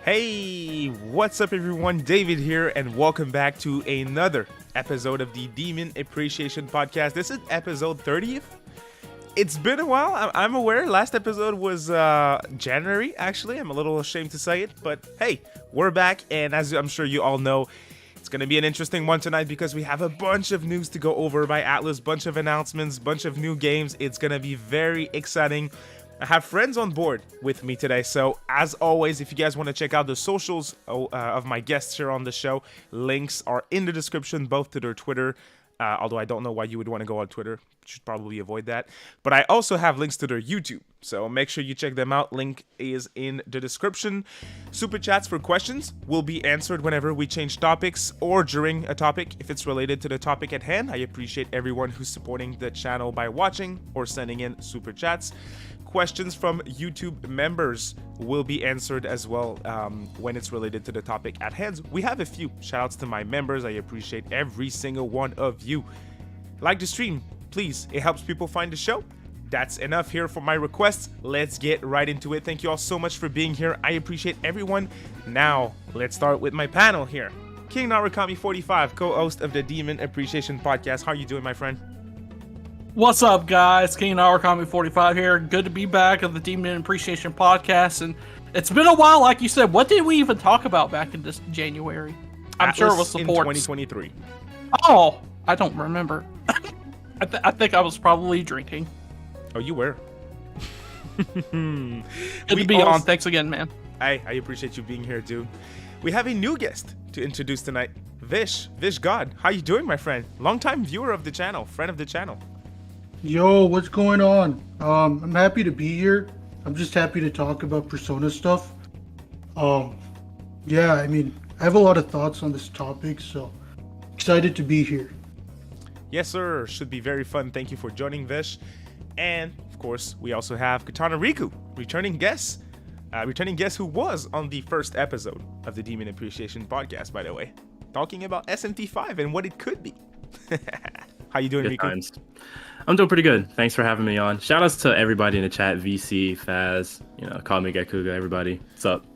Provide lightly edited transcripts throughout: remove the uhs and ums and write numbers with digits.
Hey, what's up everyone? David here, and welcome back to another episode of the Demon Appreciation Podcast. This is episode 30th. It's been a while, I'm aware. Last episode was January, actually. I'm a little ashamed to say it, but hey, we're back, and as I'm sure you all know, it's going to be an interesting one tonight because we have a bunch of news to go over by Atlus, bunch of announcements, bunch of new games. It's going to be very exciting. I have friends on board with me today, so as always, if you guys want to check out the socials of my guests here on the show, links are in the description, both to their Twitter, although I don't know why you would want to go on Twitter. Should probably avoid that. But I also have links to their YouTube, so make sure you check them out. Link is in the description. Super chats for questions will be answered whenever we change topics or during a topic if it's related to the topic at hand. I appreciate everyone who's supporting the channel by watching or sending in super chats. Questions from YouTube members will be answered as well when it's related to the topic at hand. We have a few shoutouts to my members. I appreciate every single one of you. Like the stream, please. It helps people find the show. That's enough here for my requests. Let's get right into it. Thank you all so much for being here. I appreciate everyone. Now, let's start with my panel here. King Narukami 45, co-host of the Demon Appreciation Podcast. How are you doing, my friend? What's up, guys? King Narukami 45 here. Good to be back on the Demon Appreciation Podcast. And it's been a while, like you said. What did we even talk about back in this January? I'm Atlus sure it was support. in 2023. Oh, I don't remember. I think I was probably drinking. Oh, you were. Good to be on. Thanks again, man. I appreciate you being here, dude. We have a new guest to introduce tonight. Vishgod. How you doing, my friend? Longtime viewer of the channel, friend of the channel. Yo, what's going on? I'm happy to be here. I'm just happy to talk about Persona stuff. Yeah, I mean, I have a lot of thoughts on this topic, so excited to be here. Yes, sir. Should be very fun. Thank you for joining, Vish. And, of course, we also have Katana Rikku, returning guest who was on the first episode of the Demon Appreciation Podcast, by the way, talking about SMT5 and what it could be. How you doing, Good Rikku? times. I'm doing pretty good. Thanks for having me on. Shout outs to everybody in the chat, VC, Faz, Call Me Gekuga, everybody. What's up?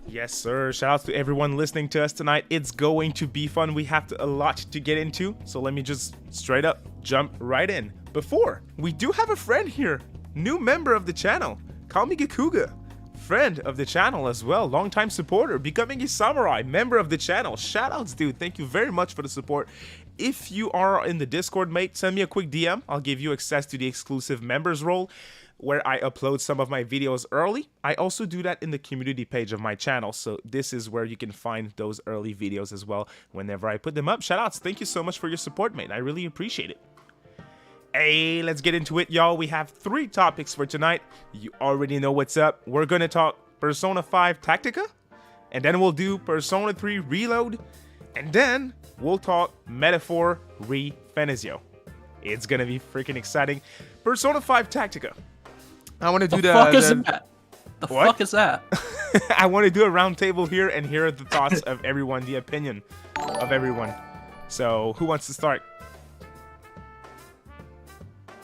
Yes, sir. Shout out to everyone listening to us tonight. It's going to be fun. We have a lot to get into, so let me just straight up jump right in. Before, we do have a friend here, new member of the channel, Call Me Gekuga. Friend of the channel as well, longtime supporter, becoming a samurai, member of the channel. Shout outs, dude. Thank you very much for the support. If you are in the Discord, mate, send me a quick DM. I'll give you access to the exclusive members role where I upload some of my videos early. I also do that in the community page of my channel, so this is where you can find those early videos as well whenever I put them up. Shout outs. Thank you so much for your support, mate. I really appreciate it. Hey, let's get into it, y'all. We have 3 topics for tonight. You already know what's up. We're going to talk Persona 5 Tactica, and then we'll do Persona 3 Reload, and then we'll talk Metaphor ReFantazio. It's going to be freaking exciting. Persona 5 Tactica. I want to do The fuck is that? The fuck is that? I want to do a round table here and hear the thoughts of everyone, the opinion of everyone. So, who wants to start?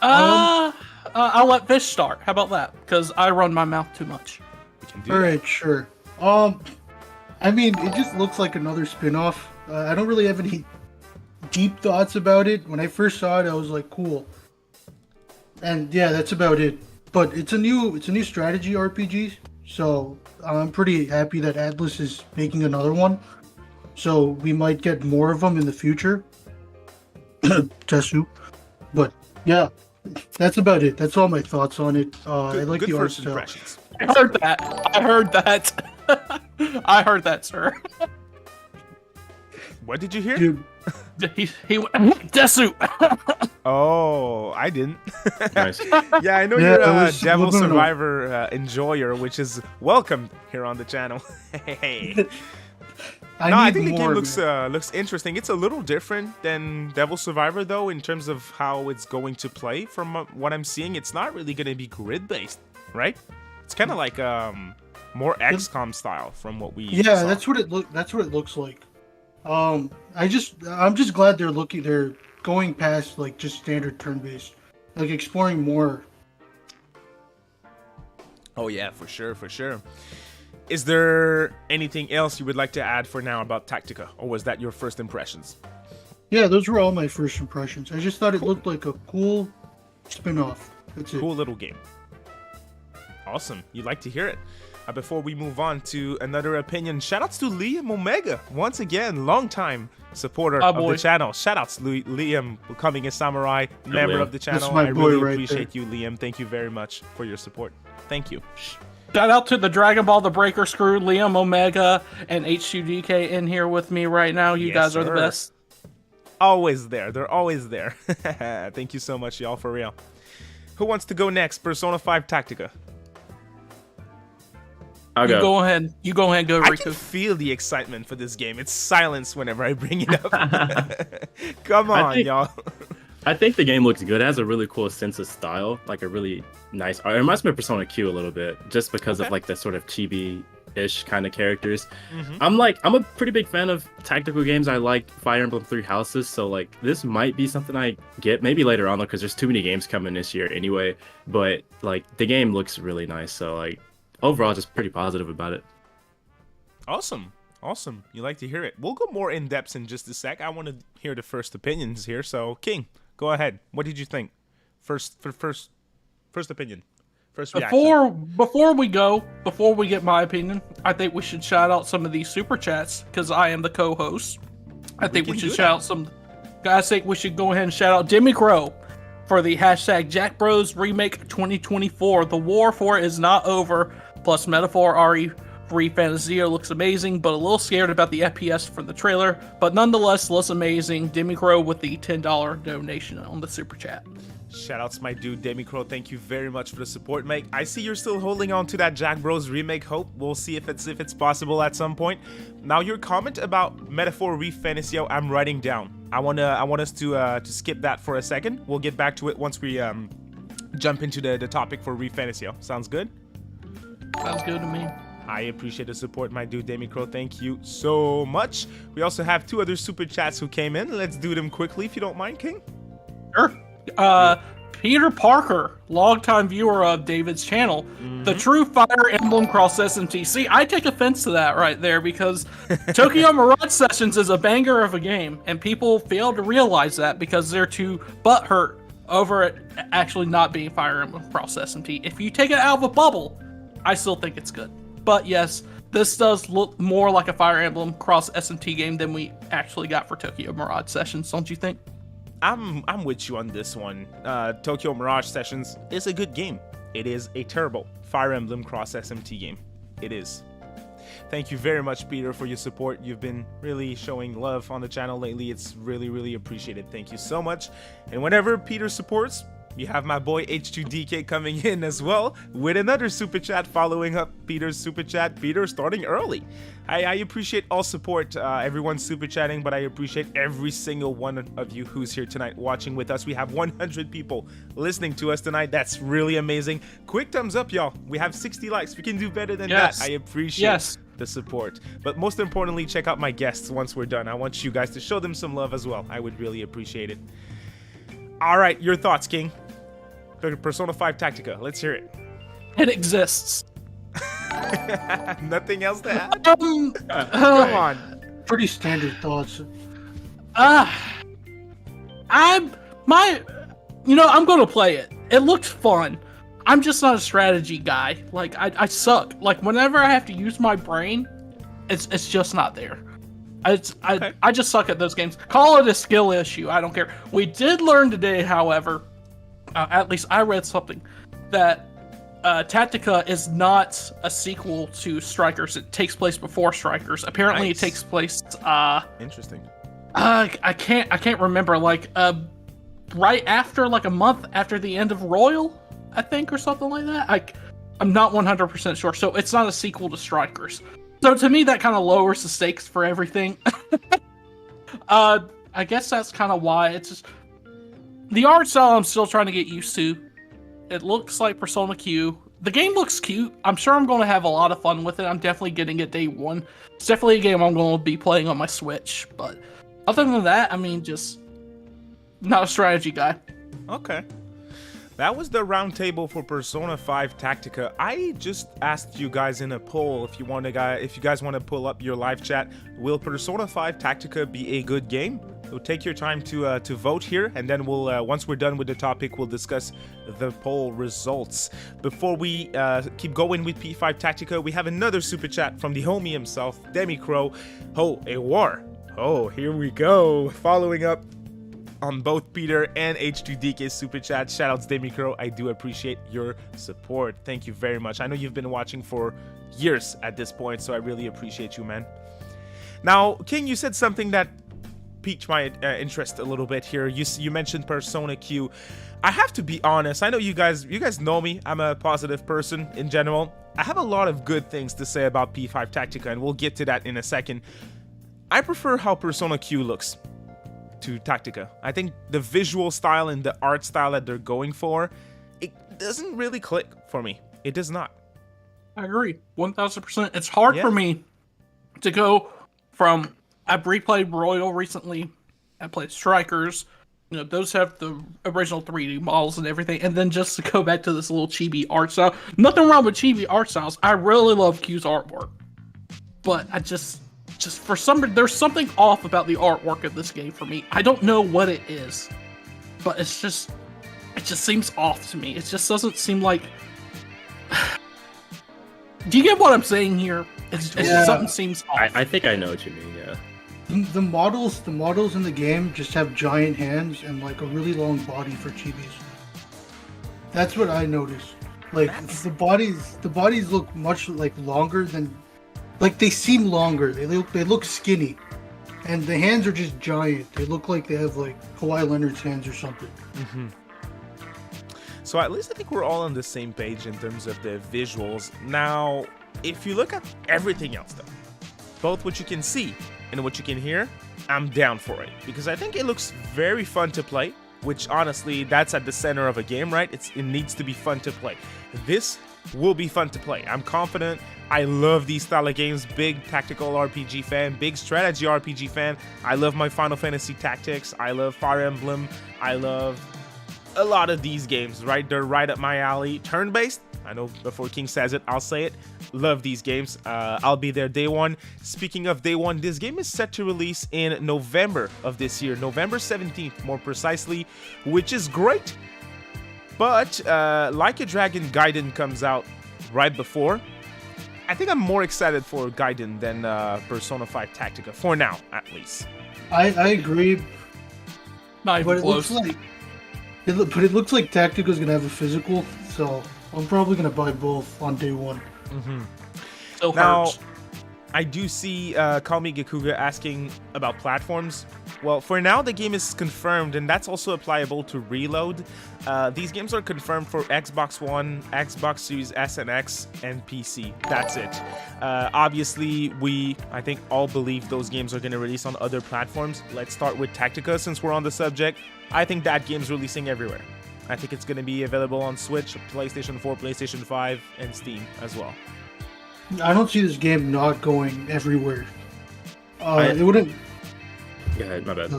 I'll let Fish start. How about that? Because I run my mouth too much. We can do All that. right, sure. I mean, it just looks like another spin-off. I don't really have any deep thoughts about it. When I first saw it, I was like, cool. And yeah, that's about it. But it's a new strategy RPG, so I'm pretty happy that Atlus is making another one. So we might get more of them in the future. Tesu. But yeah, that's about it. That's all my thoughts on it. I like good the art first style. impressions. I heard that. I heard that, sir. What did you hear? Dude, He went Desu. Oh, I didn't. Nice. Yeah, I know Yeah, you're it a was Devil subliminal. Survivor enjoyer, which is welcome here on the channel. Hey. I think the game looks interesting. It's a little different than Devil Survivor, though, in terms of how it's going to play. From what I'm seeing, it's not really going to be grid-based, right? It's kind of like more XCOM style from what we Yeah, saw. that's what it looks like. I'm just glad they're going past like just standard turn-based, like exploring more. Oh yeah, for sure. Is there anything else you would like to add for now about Tactica, or was that your first impressions? Yeah, those were all my first impressions. I just thought it looked like a cool spin-off. That's it. Cool little game. Awesome. You'd like to hear it. Before we move on to another opinion, shoutouts to Liam Omega. Once again, longtime supporter of the channel. Shoutouts, Liam, becoming a samurai, member of the channel. I really appreciate you, Liam. Thank you very much for your support. Thank you. Shout out to the Dragon Ball The Breaker Screw, Liam Omega, and H2DK in here with me right now. You guys are the best. Always there. They're always there. Thank you so much, y'all, for real. Who wants to go next? Persona 5 Tactica. I'll go. You go ahead, go, Riku. I can feel the excitement for this game. It's silence whenever I bring it up. Come on, y'all. I think the game looks good. It has a really cool sense of style, like a really nice art. It reminds me of Persona Q a little bit, just because of like the sort of chibi-ish kind of characters. I'm a pretty big fan of tactical games. I like Fire Emblem Three Houses, so like this might be something I get maybe later on though, because there's too many games coming this year anyway. But like the game looks really nice, so like overall just pretty positive about it. Awesome. You like to hear it. We'll go more in depth in just a sec. I want to hear the first opinions here. So King, go ahead. What did you think? First opinion. First reaction. Before we get my opinion, I think we should shout out some of these super chats because I am the co-host. I think we should shout out some guys. I think we should go ahead and shout out Jimmy Crow for the hashtag Jack Bros Remake 2024. The war for it is not over. Plus Metaphor ReFantazio looks amazing, but a little scared about the FPS for the trailer. But nonetheless, looks amazing. Demi Crow with the $10 donation on the super chat. Shoutouts, my dude, Demi Crow. Thank you very much for the support, mate. I see you're still holding on to that Jack Bros remake hope. We'll see if it's possible at some point. Now, your comment about Metaphor ReFantazio, I'm writing down. I want us to skip that for a second. We'll get back to it once we jump into the topic for ReFantazio. Sounds good? Sounds good to me. I appreciate the support, my dude, Demi Crow. Thank you so much. We also have two other super chats who came in. Let's do them quickly, if you don't mind, King. Sure. Peter Parker, longtime viewer of David's channel, the true Fire Emblem Cross SMT. See, I take offense to that right there because Tokyo Mirage Sessions is a banger of a game, and people fail to realize that because they're too butthurt over it actually not being Fire Emblem Cross SMT. If you take it out of a bubble, I still think it's good. But yes, this does look more like a Fire Emblem Cross SMT game than we actually got for Tokyo Mirage Sessions, don't you think? I'm with you on this one. Tokyo Mirage Sessions is a good game. It is a terrible Fire Emblem Cross SMT game. It is. Thank you very much, Peter, for your support. You've been really showing love on the channel lately. It's really, really appreciated. Thank you so much. And whenever Peter supports, you have my boy H2DK coming in as well with another super chat following up Peter's super chat. Peter starting early. I appreciate all support. Everyone's super chatting, but I appreciate every single one of you who's here tonight watching with us. We have 100 people listening to us tonight. That's really amazing. Quick thumbs up, y'all. We have 60 likes. We can do better than that. I appreciate the support. But most importantly, check out my guests once we're done. I want you guys to show them some love as well. I would really appreciate it. All right, your thoughts, King. Persona 5 Tactica. Let's hear it. It exists. Nothing else to add? Come on. Pretty standard thoughts. I'm gonna play it. It looked fun. I'm just not a strategy guy. Like I suck. Like whenever I have to use my brain, it's just not there. I just suck at those games. Call it a skill issue. I don't care. We did learn today, however, at least I read something, that Tactica is not a sequel to Strikers. It takes place before Strikers. Apparently, It takes place. Interesting. I can't remember. Like right after, like a month after the end of Royal, I think, or something like that. I'm not 100% sure. So it's not a sequel to Strikers. So to me, that kind of lowers the stakes for everything. I guess that's kind of why it's just. The art style I'm still trying to get used to. It looks like Persona Q. The game looks cute. I'm sure I'm going to have a lot of fun with it. I'm definitely getting it day one. It's definitely a game I'm going to be playing on my Switch. But other than that, I mean, just not a strategy guy. Okay. That was the roundtable for Persona 5 Tactica. I just asked you guys in a poll if you guys want to pull up your live chat. Will Persona 5 Tactica be a good game? So take your time to vote here, and then we'll once we're done with the topic, we'll discuss the poll results. Before we keep going with P5 Tactica, we have another super chat from the homie himself, Demicro. Oh, a war. Oh, here we go. Following up on both Peter and H2DK's super chat. Shoutouts Demicro. I do appreciate your support. Thank you very much. I know you've been watching for years at this point, so I really appreciate you, man. Now, King, you said something that piqued my interest a little bit here. You mentioned Persona Q. I have to be honest. I know you guys know me. I'm a positive person in general. I have a lot of good things to say about P5 Tactica, and we'll get to that in a second. I prefer how Persona Q looks to Tactica. I think the visual style and the art style that they're going for, it doesn't really click for me. It does not. I agree, 1000%. It's hard for me to go from, I've replayed Royal recently, I played Strikers, you know, those have the original 3D models and everything, and then just to go back to this little chibi art style. Nothing wrong with chibi art styles. I really love Q's artwork, but I just for some reason, there's something off about the artwork of this game for me. I don't know what it is, but it just seems off to me. It just doesn't seem like. Do you get what I'm saying here? It's just something seems off. I think I know what you mean. Yeah. The models in the game just have giant hands and like a really long body for chibis. That's what I noticed. Like the bodies look much like longer than, like they seem longer. They look skinny, and the hands are just giant. They look like they have like Kawhi Leonard's hands or something. Mm-hmm. So at least I think we're all on the same page in terms of the visuals. Now, if you look at everything else though, both what you can see and what you can hear, I'm down for it. Because I think it looks very fun to play, which honestly, that's at the center of a game, right? It needs to be fun to play. This will be fun to play. I'm confident. I love these style of games. Big tactical RPG fan, big strategy RPG fan. I love my Final Fantasy Tactics. I love Fire Emblem. I love a lot of these games, right? They're right up my alley. Turn-based, I know before King says it, I'll say it. Love these games. I'll be there day one. Speaking of day one, this game is set to release in November of this year. November 17th, more precisely, which is great. But Like a Dragon Gaiden comes out right before. I think I'm more excited for Gaiden than Persona 5 Tactica, for now, at least. I agree. Not even close. It looks like Tactica's gonna have a physical, so I'm probably gonna buy both on day one. Mm-hmm. Still now, hurts. I do see Call Me Gakuga asking about platforms. Well, for now, the game is confirmed, and that's also applicable to Reload. These games are confirmed for Xbox One, Xbox Series S and X, and PC. That's it. Obviously, I think, all believe those games are going to release on other platforms. Let's start with Tactica, since we're on the subject. I think that game's releasing everywhere. I think it's going to be available on Switch, PlayStation 4, PlayStation 5, and Steam as well. I don't see this game not going everywhere. It wouldn't. Go ahead, my bad.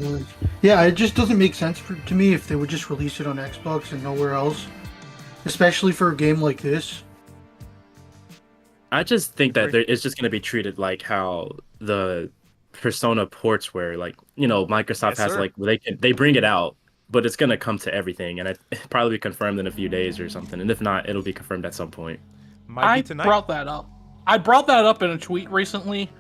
Yeah, it just doesn't make sense to me if they would just release it on Xbox and nowhere else, especially for a game like this. I just think that it's just going to be treated like how the Persona ports were. Like, you know, Microsoft has like they bring it out, but it's going to come to everything, and it'll probably be confirmed in a few days or something. And if not, it'll be confirmed at some point. I brought that up. I brought that up in a tweet recently.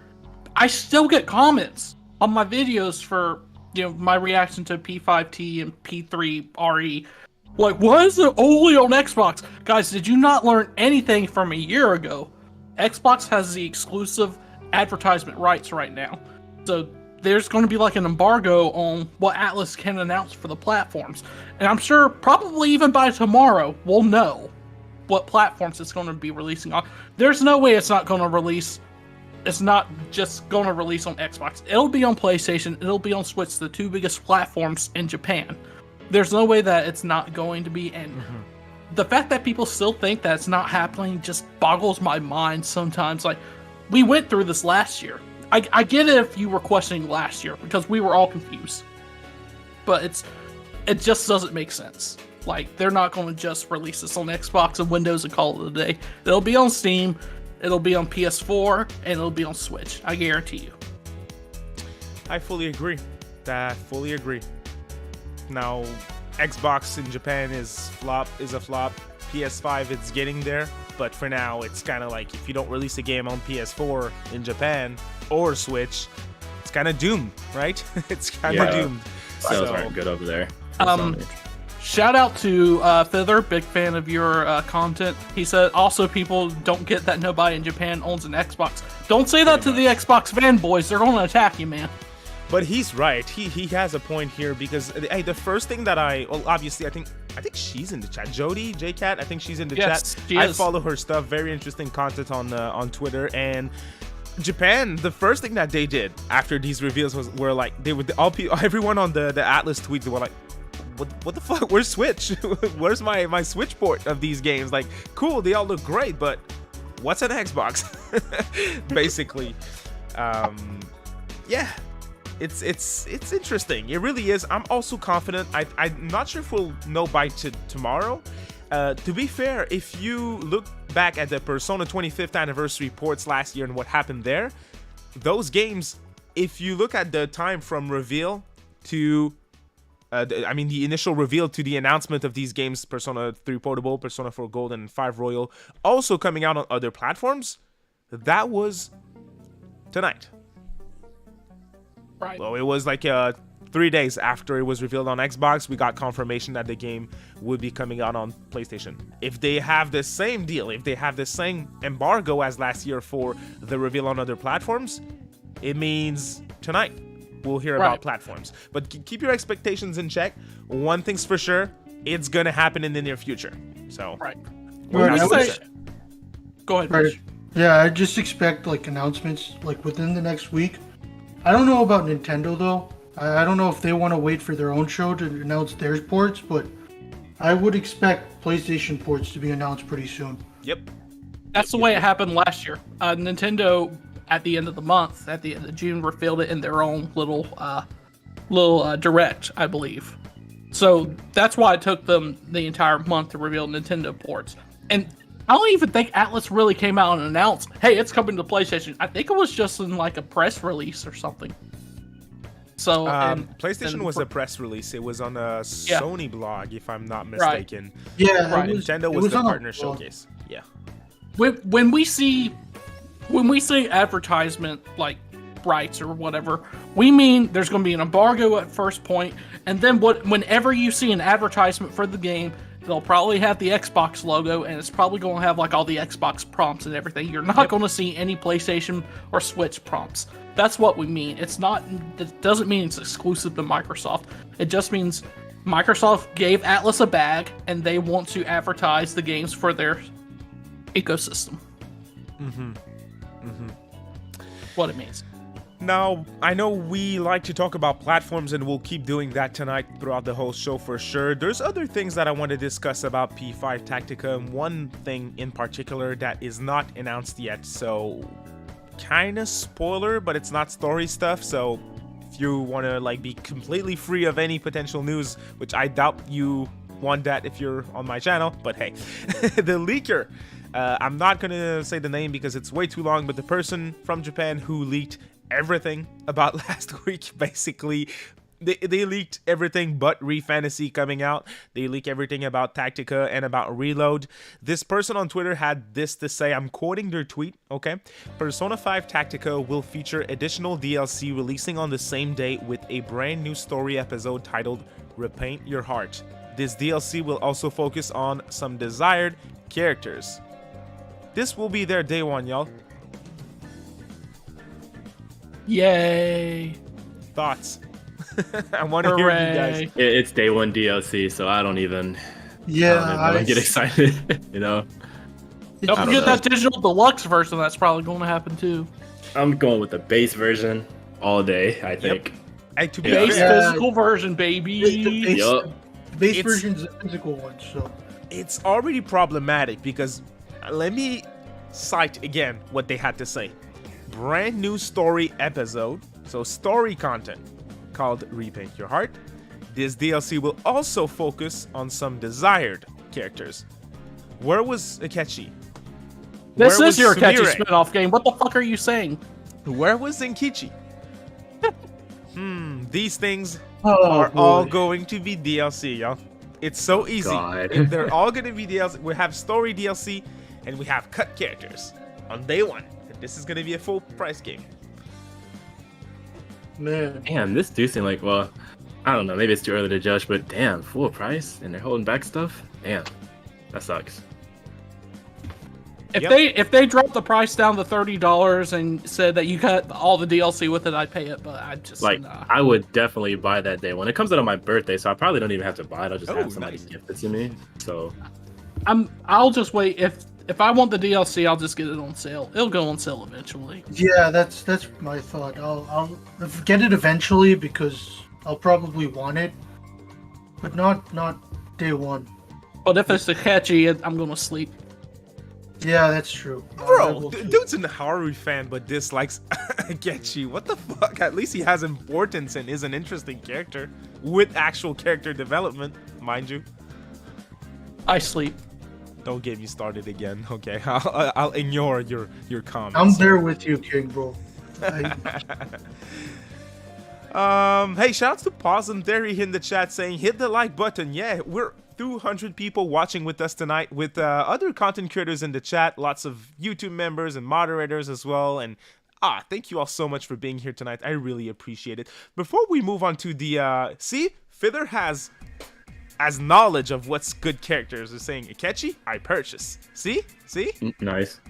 I still get comments on my videos for, you know, my reaction to P5T and P3RE. Like, why is it only on Xbox? Guys, did you not learn anything from a year ago? Xbox has the exclusive advertisement rights right now. So there's going to be like an embargo on what ATLUS can announce for the platforms. And I'm sure probably even by tomorrow, we'll know what platforms it's going to be releasing on. There's no way it's not going to release. It's not just going to release on Xbox. It'll be on PlayStation. It'll be on Switch, the two biggest platforms in Japan. There's no way that it's not going to be. And the fact that people still think that it's not happening just boggles my mind sometimes. Like, we went through this last year. I get it if you were questioning last year, because we were all confused. But it just doesn't make sense. Like, they're not going to just release this on Xbox and Windows and call it a day. It'll be on Steam, it'll be on PS4, and it'll be on Switch. I guarantee you. I fully agree. Fully agree. Now, Xbox in Japan is a flop. PS5, it's getting there. But for now, it's kind of like if you don't release a game on PS4 in Japan or Switch, it's kind of doomed, right? It's kind of doomed. Sales aren't good over there. Shout out to Fither, big fan of your content. He said also people don't get that nobody in Japan owns an Xbox. Don't say that to the Xbox fanboys. They're going to attack you, man. But he's right. He has a point here because hey, the first thing that obviously I think she's in the chat. Jody, JCat, I think she's in the chat. I follow her stuff. Very interesting content on Twitter. And Japan, the first thing that they did after these reveals were like everyone on the ATLUS tweets, they were like, what the fuck? Where's Switch? Where's my Switch port of these games? Like, cool, they all look great, but what's an Xbox? Basically, yeah. It's interesting. It really is. I'm also confident. I'm not sure if we'll know by tomorrow. To be fair, if you look back at the Persona 25th anniversary ports last year and what happened there, those games, if you look at the time from reveal to the initial reveal to the announcement of these games, Persona 3 Portable, Persona 4 Golden, and 5 Royal, also coming out on other platforms, that was tonight. Right. Well, it was like 3 days after it was revealed on Xbox, we got confirmation that the game would be coming out on PlayStation. If they have the same deal, if they have the same embargo as last year for the reveal on other platforms, it means tonight we'll hear about platforms. But keep your expectations in check. One thing's for sure, it's gonna happen in the near future. So, Go ahead. Right. Yeah, I just expect like announcements like within the next week. I don't know about Nintendo though. I don't know if they want to wait for their own show to announce their ports, but I would expect PlayStation ports to be announced pretty soon. Yep. That's the way it happened last year. Nintendo, at the end of the month, at the end of June, revealed it in their own little direct, I believe. So that's why it took them the entire month to reveal Nintendo ports. And I don't even think ATLUS really came out and announced, hey, it's coming to PlayStation. I think it was just in like a press release or something. So PlayStation was a press release. It was on a Sony blog, if I'm not mistaken. Right. Yeah, Nintendo was the partner showcase. Yeah. When we see advertisement like rights or whatever, we mean there's going to be an embargo at first point, and then whenever you see an advertisement for the game, they'll probably have the Xbox logo, and it's probably going to have like all the Xbox prompts and everything. You're not going to see any PlayStation or Switch prompts. That's what we mean. It doesn't mean it's exclusive to Microsoft. It just means Microsoft gave ATLUS a bag, and they want to advertise the games for their ecosystem. What it means. Now, I know we like to talk about platforms, and we'll keep doing that tonight throughout the whole show for sure. There's other things that I want to discuss about P5 Tactica, and one thing in particular that is not announced yet, so kind of spoiler, but it's not story stuff, so if you want to like be completely free of any potential news, which I doubt you want that if you're on my channel, but hey, the leaker, I'm not going to say the name because it's way too long, but the person from Japan who leaked everything about last week, basically they leaked everything but ReFantazio coming out. They leaked everything about Tactica and about Reload. This person on Twitter had this to say, I'm quoting their tweet, okay? Persona 5 Tactica will feature additional DLC releasing on the same day with a brand new story episode titled Repaint Your Heart. This DLC will also focus on some desired characters. This will be their day one, y'all. Yay. Thoughts? I want to hear you guys. It's day one DLC, so I don't even get excited, you know? Don't forget that digital deluxe version. That's probably going to happen too. I'm going with the base version all day, I think. Hey, to be base fair, physical version, baby. The base version's the physical one, so it's already problematic because let me cite again what they had to say. Brand new story episode, so story content called Repaint Your Heart. this DLC will also focus on some desired characters. Where was Akechi? This Where is was your Akechi Sumire? spin-off game. What the fuck are you saying? Where was Zenkichi? These things Oh, are boy. all going to be DLC, y'all. It's so easy. God. They're all going to be DLC. We have story DLC, and we have cut characters on day one. And this is going to be a full price game. Man. Damn, this do seem like, well, I don't know, maybe it's too early to judge, but damn, full price and they're holding back stuff? Damn, that sucks. If they dropped the price down to $30 and said that you got all the DLC with it, I'd pay it. But I just Like, nah. I would definitely buy that day one. It comes out on my birthday, so I probably don't even have to buy it. I'll just Oh, have somebody nice. gift it to me. So, I'll just wait. If I want the DLC, I'll just get it on sale. It'll go on sale eventually. Yeah, that's my thought. I'll get it eventually because I'll probably want it, but not day one. But if it's Akechi, I'm gonna sleep. Yeah, that's true. I Bro, will too. dude's a Haru fan, but dislikes Akechi. What the fuck? At least he has importance and is an interesting character with actual character development, mind you. I sleep. Don't get me started again, okay? I'll ignore your comments. I'm there with you, King, bro. Hey, shouts to Pause and Derry in the chat saying hit the like button. Yeah, we're 200 people watching with us tonight with other content creators in the chat, lots of YouTube members and moderators as well. And thank you all so much for being here tonight. I really appreciate it. Before we move on to the see, Fither has knowledge of what's good characters. Is saying Akechi, I purchase. See? nice.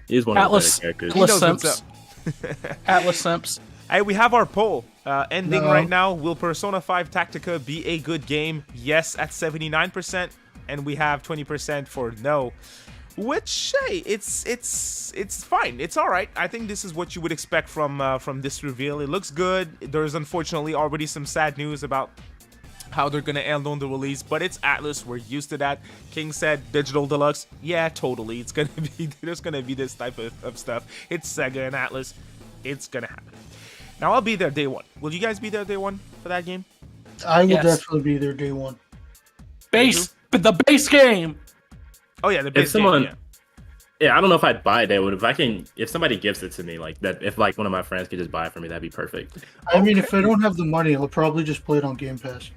He's one of Atlas, the better characters. He knows what's Simps. Atlas Simps. Hey, we have our poll ending No. right now. Will Persona 5 Tactica be a good game? Yes, at 79%, and we have 20% for no. Which, hey, it's fine. It's all right. I think this is what you would expect from this reveal. It looks good. There's unfortunately already some sad news about how they're gonna end on the release, but it's Atlus. We're used to that. King said digital deluxe. Yeah, totally. It's gonna be there's gonna be this type of stuff. It's Sega and Atlus. It's gonna happen. Now I'll be there day one. Will you guys be there day one for that game? I will Yes. definitely be there day one. But the base game. Oh yeah, the big If someone, game. Yeah. yeah, I don't know if I'd buy it. But if somebody gives it to me, like that, if like one of my friends could just buy it for me, that'd be perfect. I mean, if I don't have the money, I'll probably just play it on Game Pass.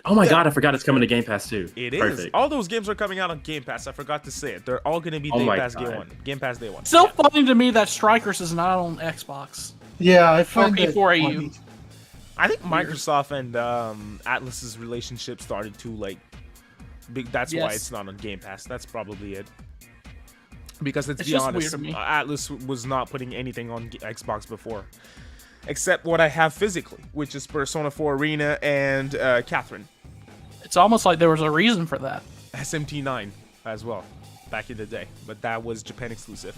Oh my god, I forgot it's coming to Game Pass too. It is. Perfect. All those games are coming out on Game Pass. I forgot to say it. They're all gonna be Oh Game my Pass God. day one. Game Pass day one. Still funny to me that Strikers is not on Xbox. Yeah, I find that P4AU. funny. I think Microsoft and Atlus's relationship started to like big. That's why Yes. it's not on Game Pass. That's probably it. Because let's It's be just honest, weird to me. Atlus was not putting anything on Xbox before, except what I have physically, which is Persona 4 Arena and Catherine It's almost like there was a reason for that. SMT9 as well back in the day, but that was Japan exclusive.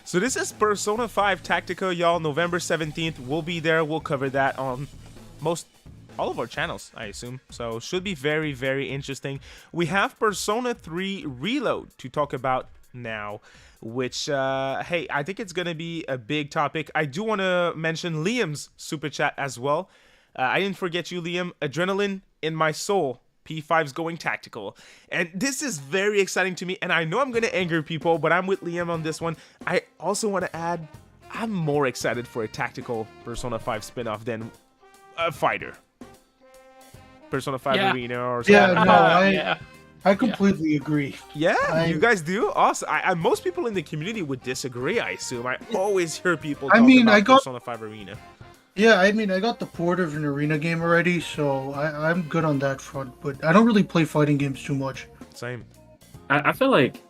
So this is Persona 5 Tactica, y'all. November 17th. We'll be there. We'll cover that on all of our channels, I assume. So should be very, very interesting. We have Persona 3 Reload to talk about now, which, hey, I think it's going to be a big topic. I do want to mention Liam's super chat as well. I didn't forget you, Liam. Adrenaline in my soul. P5's going tactical. And this is very exciting to me. And I know I'm going to anger people, but I'm with Liam on this one. I also want to add, I'm more excited for a tactical Persona 5 spin-off than a fighter. Persona 5 Yeah. Arena or Yeah, something. no, Yeah. I completely agree. Yeah, you guys do? Awesome. Most people in the community would disagree, I assume. I always hear people talk about Persona 5 Arena. Yeah, I mean, I got the port of an arena game already, so I'm good on that front. But I don't really play fighting games too much. Same. I feel like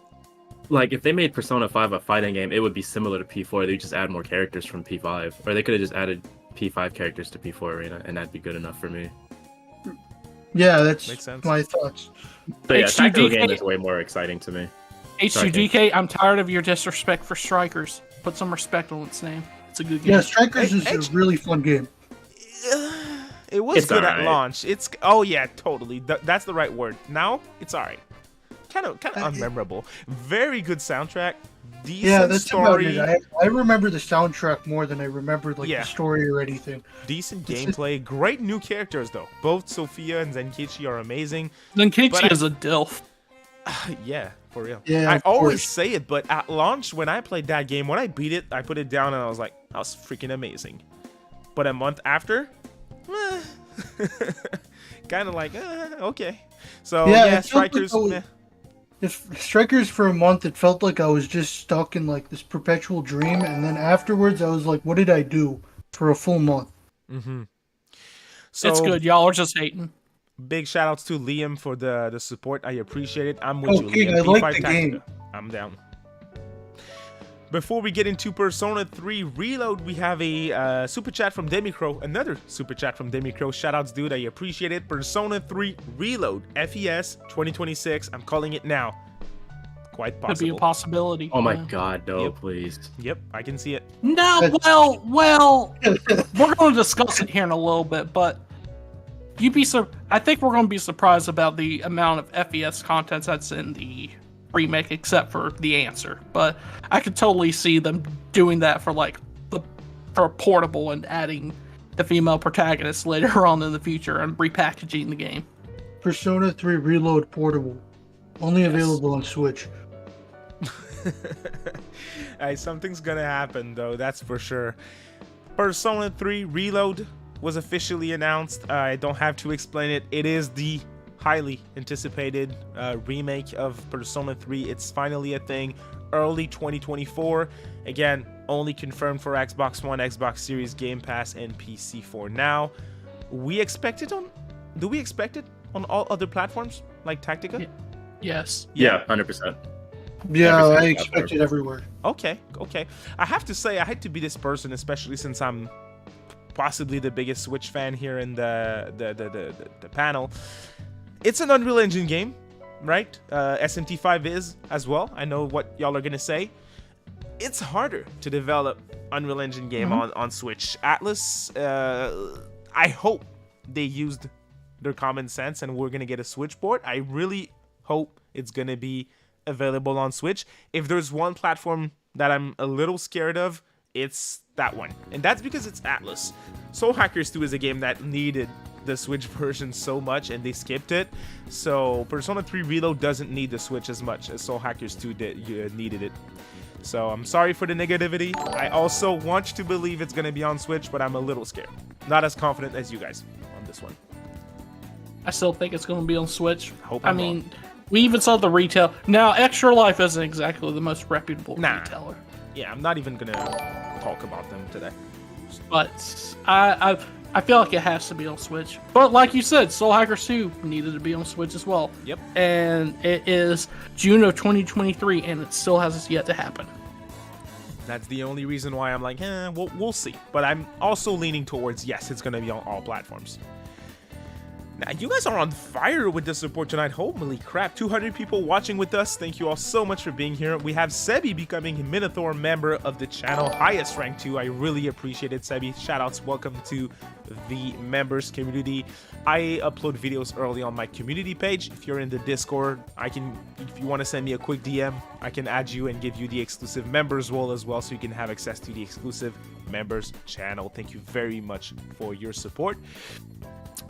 if they made Persona 5 a fighting game, it would be similar to P4. They just add more characters from P5, or they could have just added P5 characters to P4 Arena, and that'd be good enough for me. Yeah, that's Makes sense. my thoughts. But yeah, HUDK tactical game is way more exciting to me. H2GK, I'm tired of your disrespect for Strikers. Put some respect on its name. It's a good game. Yeah, Strikers is Hey, a really fun game. It was It's good at alright. launch. Oh yeah, totally. That's the right word. Now it's alright. kind of unmemorable. Very good soundtrack. Decent Yeah, that's story. about it. I remember the soundtrack more than I remembered like Yeah. the story or anything. Decent gameplay. Great new characters though. Both Sophia and Zenkichi are amazing. Then Kichi But is a DILF. Yeah, for real. Yeah, I of always course. say it, but at launch when I played that game, when I beat it, I put it down and I was like, that was freaking amazing. But a month after, kind of like, okay. So Yeah, yeah, it felt like Strikers. I was- meh. If Strikers for a month, it felt like I was just stuck in like this perpetual dream, and then afterwards, I was like, "What did I do for a full month?" So It's good. Y'all are just hating. big shout outs to Liam for the support. I appreciate it. I'm with you, Okay, Liam. I like P5 the Tactica. game. I'm down. Before we get into Persona 3 Reload, we have a super chat from Demicro. Another super chat from Demicro. Shoutouts, dude. I appreciate it. Persona 3 Reload. FES 2026. I'm calling it now. Quite Could be a possible. Oh possibility. my yeah. god, no, Yep. please. Yep, I can see it. No, well, we're going to discuss it here in a little bit, but I think we're going to be surprised about the amount of FES content that's in the remake, except for the answer. But I could totally see them doing that for like for portable and adding the female protagonist later on in the future and repackaging the game. Persona 3 Reload Portable, only available on Switch. Hey, something's gonna happen though, that's for sure. Persona 3 Reload was officially announced. I don't have to explain it. It is the highly anticipated remake of Persona 3. It's finally a thing. Early 2024. Again, only confirmed for Xbox One, Xbox Series, Game Pass, and PC for now. We expect it on... Do we expect it on all other platforms like Tactica? Yeah. Yes. Yeah, 100%. Yeah, Every I single expect platform. it everywhere. Okay. I have to say, I hate to be this person, especially since I'm possibly the biggest Switch fan here in the panel. It's an Unreal Engine game, right? SMT5 is as well. I know what y'all are gonna say. It's harder to develop Unreal Engine game on Switch. ATLUS, I hope they used their common sense and we're gonna get a Switch port. I really hope it's gonna be available on Switch. If there's one platform that I'm a little scared of, it's that one. And that's because it's ATLUS. Soul Hackers 2 is a game that needed the Switch version so much and they skipped it. So Persona 3 Reload doesn't need the Switch as much as Soul Hackers 2 needed it. So I'm sorry for the negativity. I also want to believe it's going to be on Switch, but I'm a little scared. Not as confident as you guys on this one. I still think it's going to be on Switch. Hope I I'm mean, wrong. we even saw the retail. Now, Extra Life isn't exactly the most reputable retailer. Yeah, I'm not even going to talk about them today. But I feel like it has to be on Switch. But like you said, Soul Hackers 2 needed to be on Switch as well. Yep. And it is June of 2023, and it still has yet to happen. That's the only reason why I'm like, we'll see. But I'm also leaning towards, yes, it's going to be on all platforms. Now, you guys are on fire with the support tonight. Holy crap, 200 people watching with us. Thank you all so much for being here. We have Sebi becoming a Minotaur member of the channel, highest rank too. I really appreciate it, Sebi. Shoutouts, welcome to the members community. I upload videos early on my community page. If you're in the Discord, if you want to send me a quick DM, I can add you and give you the exclusive members role as well, so you can have access to the exclusive members channel. Thank you very much for your support.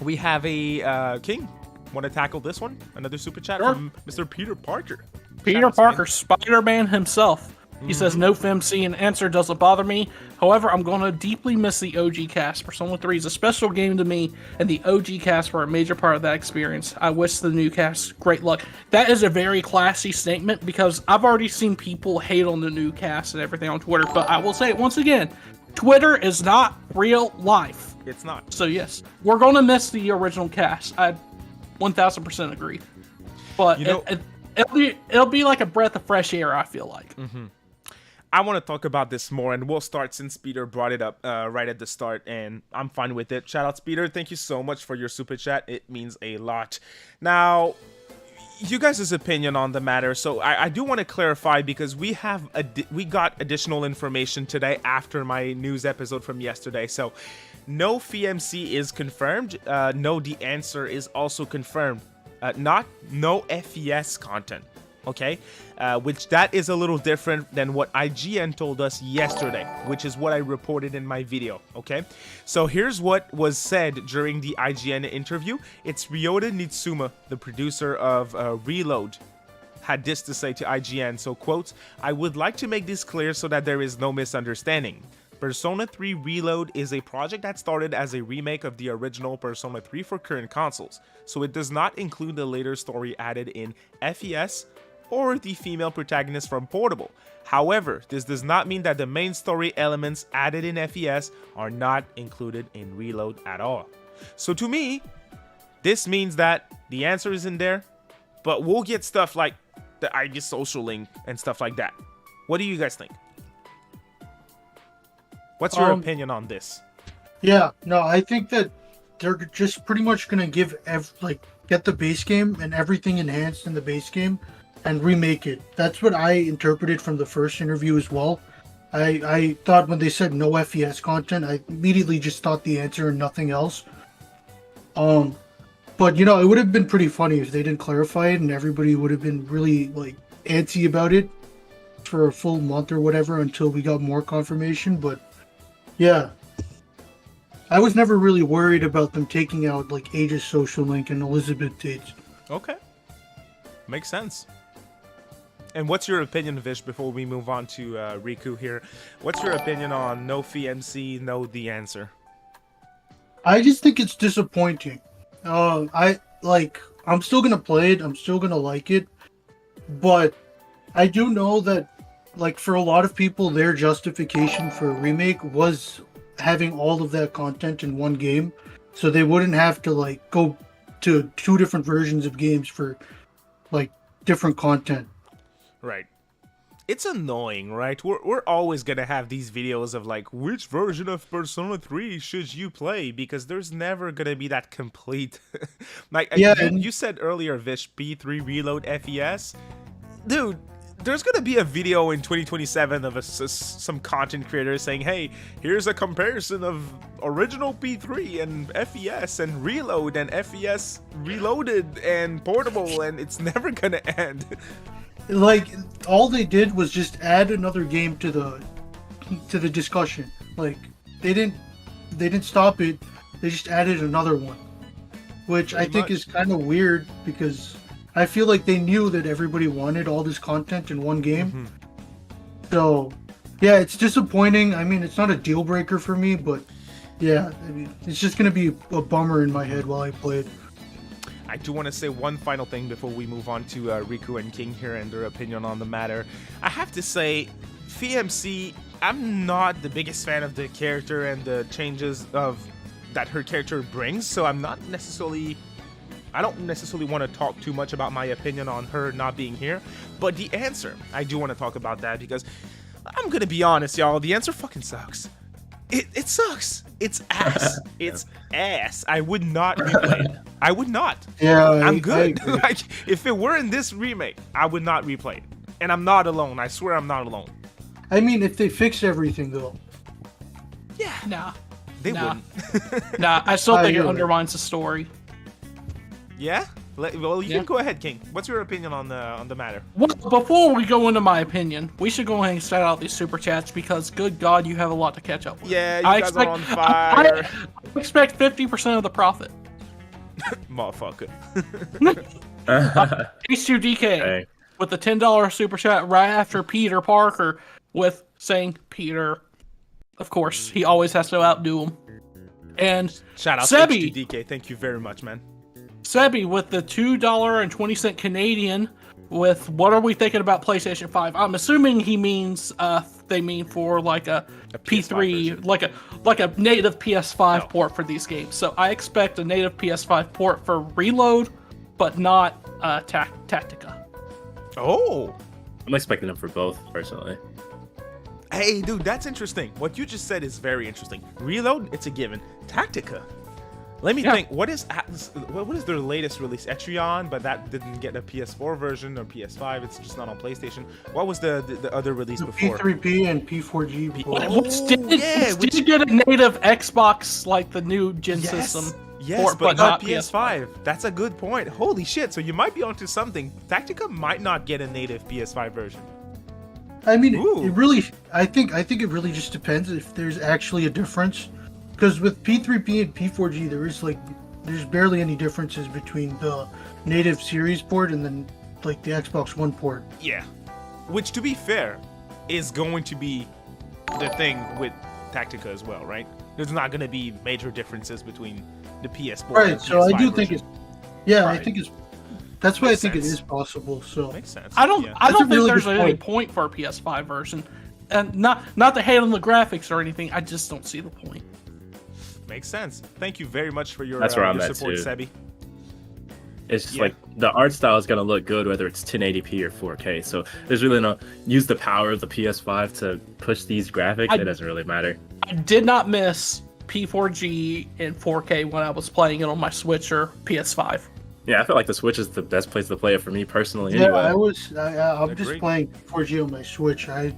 We have a King. Want to tackle this one? Another super chat Sure. from Mr. Peter Parker. Peter Shoutouts, Parker, man. Spider-Man himself. He says, no FemC and answer doesn't bother me. However, I'm going to deeply miss the OG cast. Persona 3 is a special game to me, and the OG cast were a major part of that experience. I wish the new cast great luck. That is a very classy statement, because I've already seen people hate on the new cast and everything on Twitter, but I will say it once again, Twitter is not real life. It's not. So yes, we're going to miss the original cast. I 1000% agree. But You know- it'll be like a breath of fresh air, I feel like. I want to talk about this more, and we'll start since Peter brought it up right at the start, and I'm fine with it. Shoutouts, Peter. Thank you so much for your super chat. It means a lot. Now, you guys' opinion on the matter. So I do want to clarify, because we got additional information today after my news episode from yesterday. So no FMC is confirmed. No, the answer is also confirmed. not no FES content. Okay, which that is a little different than what IGN told us yesterday, which is what I reported in my video. Okay, so here's what was said during the IGN interview. It's Ryota Nitsuma, the producer of Reload, had this to say to IGN. So, quote, "I would like to make this clear so that there is no misunderstanding. Persona 3 Reload is a project that started as a remake of the original Persona 3 for current consoles, so it does not include the later story added in FES or the female protagonist from Portable. However, this does not mean that the main story elements added in FES are not included in Reload at all." So to me, this means that the answer is in there, but we'll get stuff like the ID social link and stuff like that. What do you guys think? What's your opinion on this? Yeah, no, I think that they're just pretty much gonna give get the base game and everything enhanced in the base game and remake it. That's what I interpreted from the first interview as well. I thought when they said no FES content, I immediately just thought the answer and nothing else. But you know, it would have been pretty funny if they didn't clarify it and everybody would have been really like antsy about it for a full month or whatever until we got more confirmation. But yeah, I was never really worried about them taking out like Aegis social link and Elizabeth dates. Okay, makes sense. And what's your opinion, Vish, before we move on to Rikku here? What's your opinion on no FMC, no the answer? I just think it's disappointing. I'm still gonna play it. I'm still gonna like it, but I do know that, like, for a lot of people, their justification for a remake was having all of that content in one game, so they wouldn't have to like go to 2 different versions of games for like different content. Right. It's annoying, right? We're always gonna have these videos of like, which version of Persona 3 should you play? Because there's never gonna be that complete. Like, yeah, you said earlier, Vish, P3 Reload FES. Dude, there's gonna be a video in 2027 of some content creators saying, hey, here's a comparison of original P3 and FES and Reload and FES Reloaded and Portable, and it's never gonna end. Like, all they did was just add another game to the discussion. Like, they didn't stop it. They just added another one, which I think is kind of weird because I feel like they knew that everybody wanted all this content in one game. Mm-hmm. So, yeah, it's disappointing. I mean, it's not a deal breaker for me, but yeah, I mean, it's just gonna be a bummer in my head while I play it. I do want to say one final thing before we move on to Rikku and King here and their opinion on the matter. I have to say, FMC, I'm not the biggest fan of the character and the changes that her character brings, so I don't necessarily want to talk too much about my opinion on her not being here. But the answer, I do want to talk about that because I'm going to be honest, y'all, the answer fucking sucks. It sucks. It's ass. It's ass. I would not replay it. I would not. Yeah, I'm good. Like, if it were in this remake, I would not replay it. And I'm not alone. I swear I'm not alone. I mean, if they fix everything, though. Yeah. Nah. They wouldn't. Nah, I still think it undermines the story. Yeah? Well, you can go ahead, King. What's your opinion on the matter? Well, before we go into my opinion, we should go ahead and start out these super chats because, good God, you have a lot to catch up with. Yeah, you guys are on fire. I expect 50% of the profit. Motherfucker. H2DK with the $10 super chat right after Peter Parker with saying, Peter, of course, he always has to outdo him. And shout out Sebi, to H2DK. Thank you very much, man. Sebi with the $2.20 Canadian with what are we thinking about PlayStation 5? I'm assuming he means they mean for like a P3 like a native PS5 port for these games. So I expect a native PS5 port for Reload, but not Tactica. Oh, I'm expecting them for both personally. Hey, dude, that's interesting. What you just said is very interesting. Reload, it's a given. Tactica. Let me think. What is ATLUS? What is their latest release? Etrion, but that didn't get a PS4 version or PS5. It's just not on PlayStation. What was the other release before? P3P and P4G. Did you get a native Xbox like the new gen system? Yes, For- but but not not PS5. That's a good point. Holy shit! So you might be onto something. Tactica might not get a native PS5 version. I mean, Ooh. it really. I think it really just depends if there's actually a difference. Because with P3P and P4G, there's barely any differences between the native series port and then like the Xbox One port. Yeah, which to be fair, is going to be the thing with Tactica as well, right? There's not going to be major differences between the PS4 and Right. So I PS5 do think version. I Right. think it's. That's why Makes I think sense. it is possible. So Makes sense. I don't Yeah. I That's don't a think really there's good any point. point for a PS5 version. And not to hate on the graphics or anything, I just don't see the point. Makes sense. Thank you very much for your, That's where I'm your at, support, too. Sebi. It's just Yeah. like the art style is gonna look good whether it's 1080p or 4K. So there's really no use the power of the PS5 to push these graphics. It doesn't really matter. I did not miss P4G and 4K when I was playing it on my Switch or PS5. Yeah, I feel like the Switch is the best place to play it for me personally. yeah, Anyway, I'm just Agreed. playing 4G on my Switch. I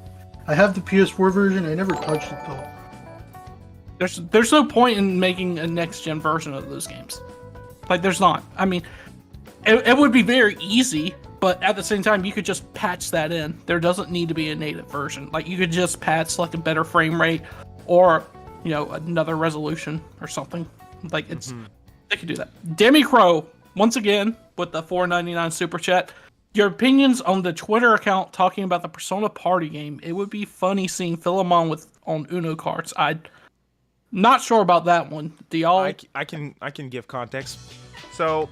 have the PS4 version. I never touched it though. There's no point in making a next gen version of those games. Like there's not. I mean, it would be very easy, but at the same time you could just patch that in. There doesn't need to be a native version. Like you could just patch like a better frame rate or another resolution or something. Like it's they could do that. Demi Crow once again with the $4.99 super chat. Your opinions on the Twitter account talking about the Persona party game. It would be funny seeing Philemon on Uno cards. I'm not sure about that one. Do y'all? I can give context. So,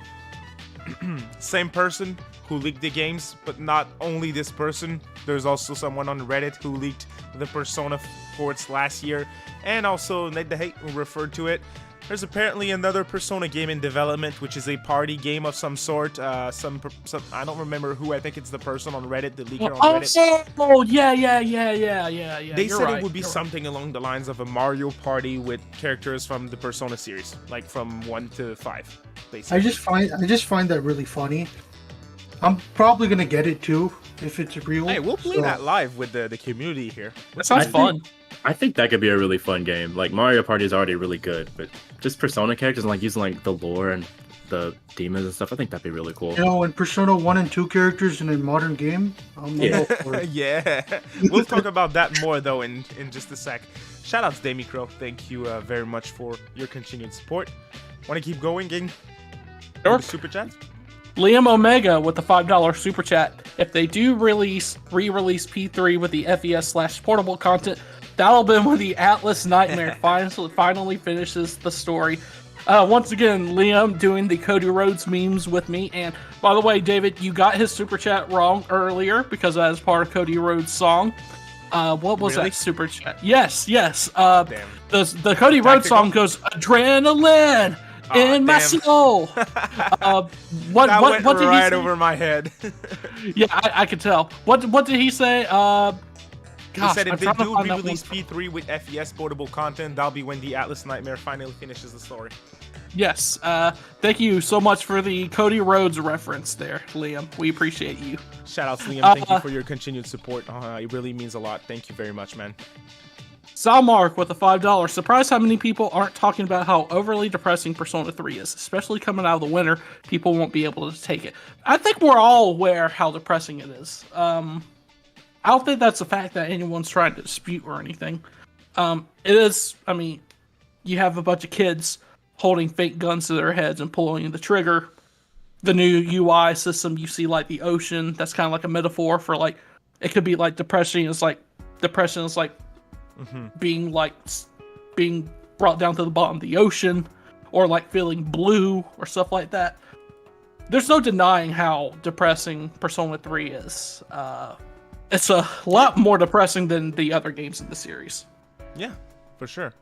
same person who leaked the games, but not only this person. There's also someone on Reddit who leaked the Persona ports last year, and also Nate the Hate who referred to it. There's apparently another Persona game in development, which is a party game of some sort. Some I don't remember who. I think it's the person on Reddit, the leaker on Reddit. Oh yeah. They You're said right, it would be you're right. something along the lines of a Mario Party with characters from the Persona series, like from 1 to 5, basically. I just find that really funny. I'm probably gonna get it too if it's real. Hey, we'll play so- that live with the community here. That sounds fun. I think that could be a really fun game. Like Mario Party is already really good, but just Persona characters and like using like the lore and the demons and stuff, I think that'd be really cool. You know, in Persona 1 and 2 characters in a modern game, I'm all for it. Yeah, we'll talk about that more though in just a sec. Shout out to Demi Crow. Thank you very much for your continued support. Want to keep going, gang? Sure. The super chat? Liam Omega with the $5 super chat. If they do re-release P3 with the FES/portable content, that'll be when the ATLUS Nightmare finally finishes the story. Once again, Liam doing the Cody Rhodes memes with me. And by the way, David, you got his super chat wrong earlier because that is part of Cody Rhodes' song. What was Really? that super chat? Yes. Damn. The Cody Rhodes song goes adrenaline in my damn. soul. That What went did right he say? over my head. Yeah, I could tell. What did he say? He Gosh, said I'm if they trying to do find that re-release one. P3 with FES portable content, that'll be when the ATLUS Nightmare finally finishes the story. Yes. Thank you so much for the Cody Rhodes reference there, Liam. We appreciate you. Shout out to Liam. Thank you for your continued support. It really means a lot. Thank you very much, man. Salmark with the $5. Surprised how many people aren't talking about how overly depressing Persona 3 is, especially coming out of the winter. People won't be able to take it. I think we're all aware how depressing it is. I don't think that's a fact that anyone's trying to dispute or anything. It is. I mean, you have a bunch of kids holding fake guns to their heads and pulling the trigger. The new UI system, you see like the ocean. That's kind of like a metaphor for like it could be like depression is like being brought down to the bottom of the ocean, or like feeling blue or stuff like that. There's no denying how depressing Persona 3 is. It's a lot more depressing than the other games in the series. Yeah, for sure.